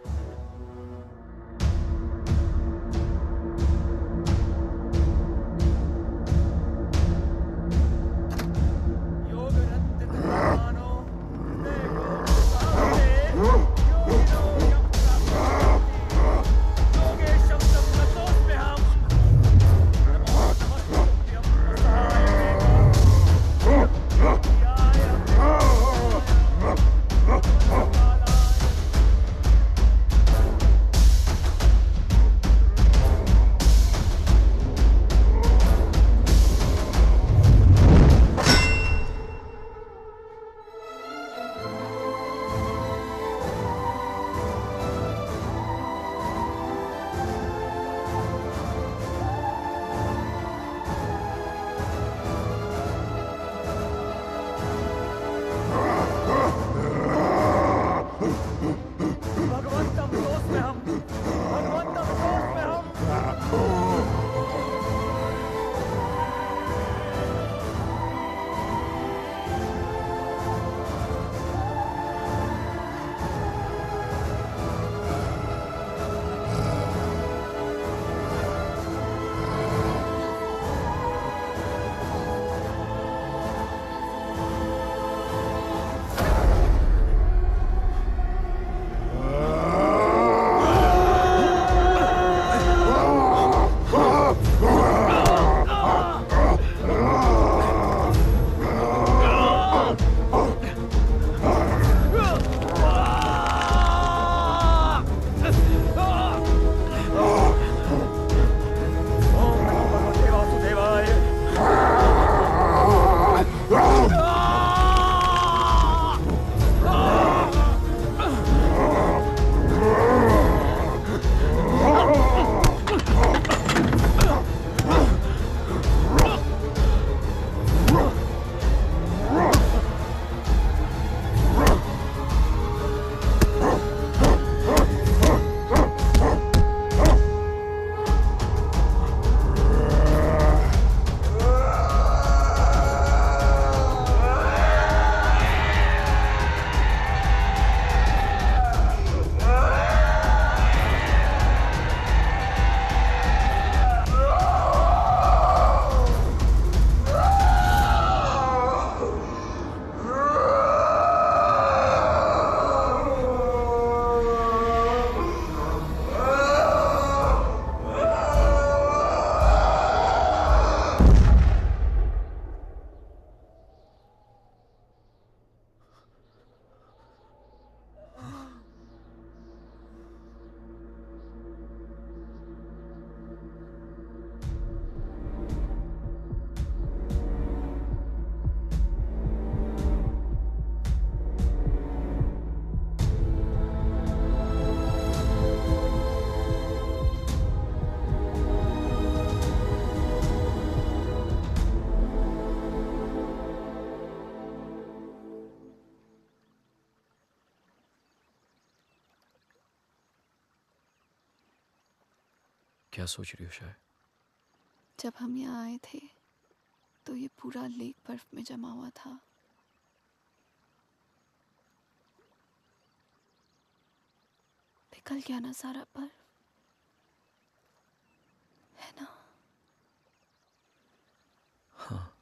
क्या सोच रही हो शायद? जब हम यहाँ आए थे तो ये पूरा लेक बर्फ में जमा हुआ था। पिघल गया ना सारा बर्फ, है ना? हाँ,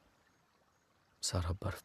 सारा बर्फ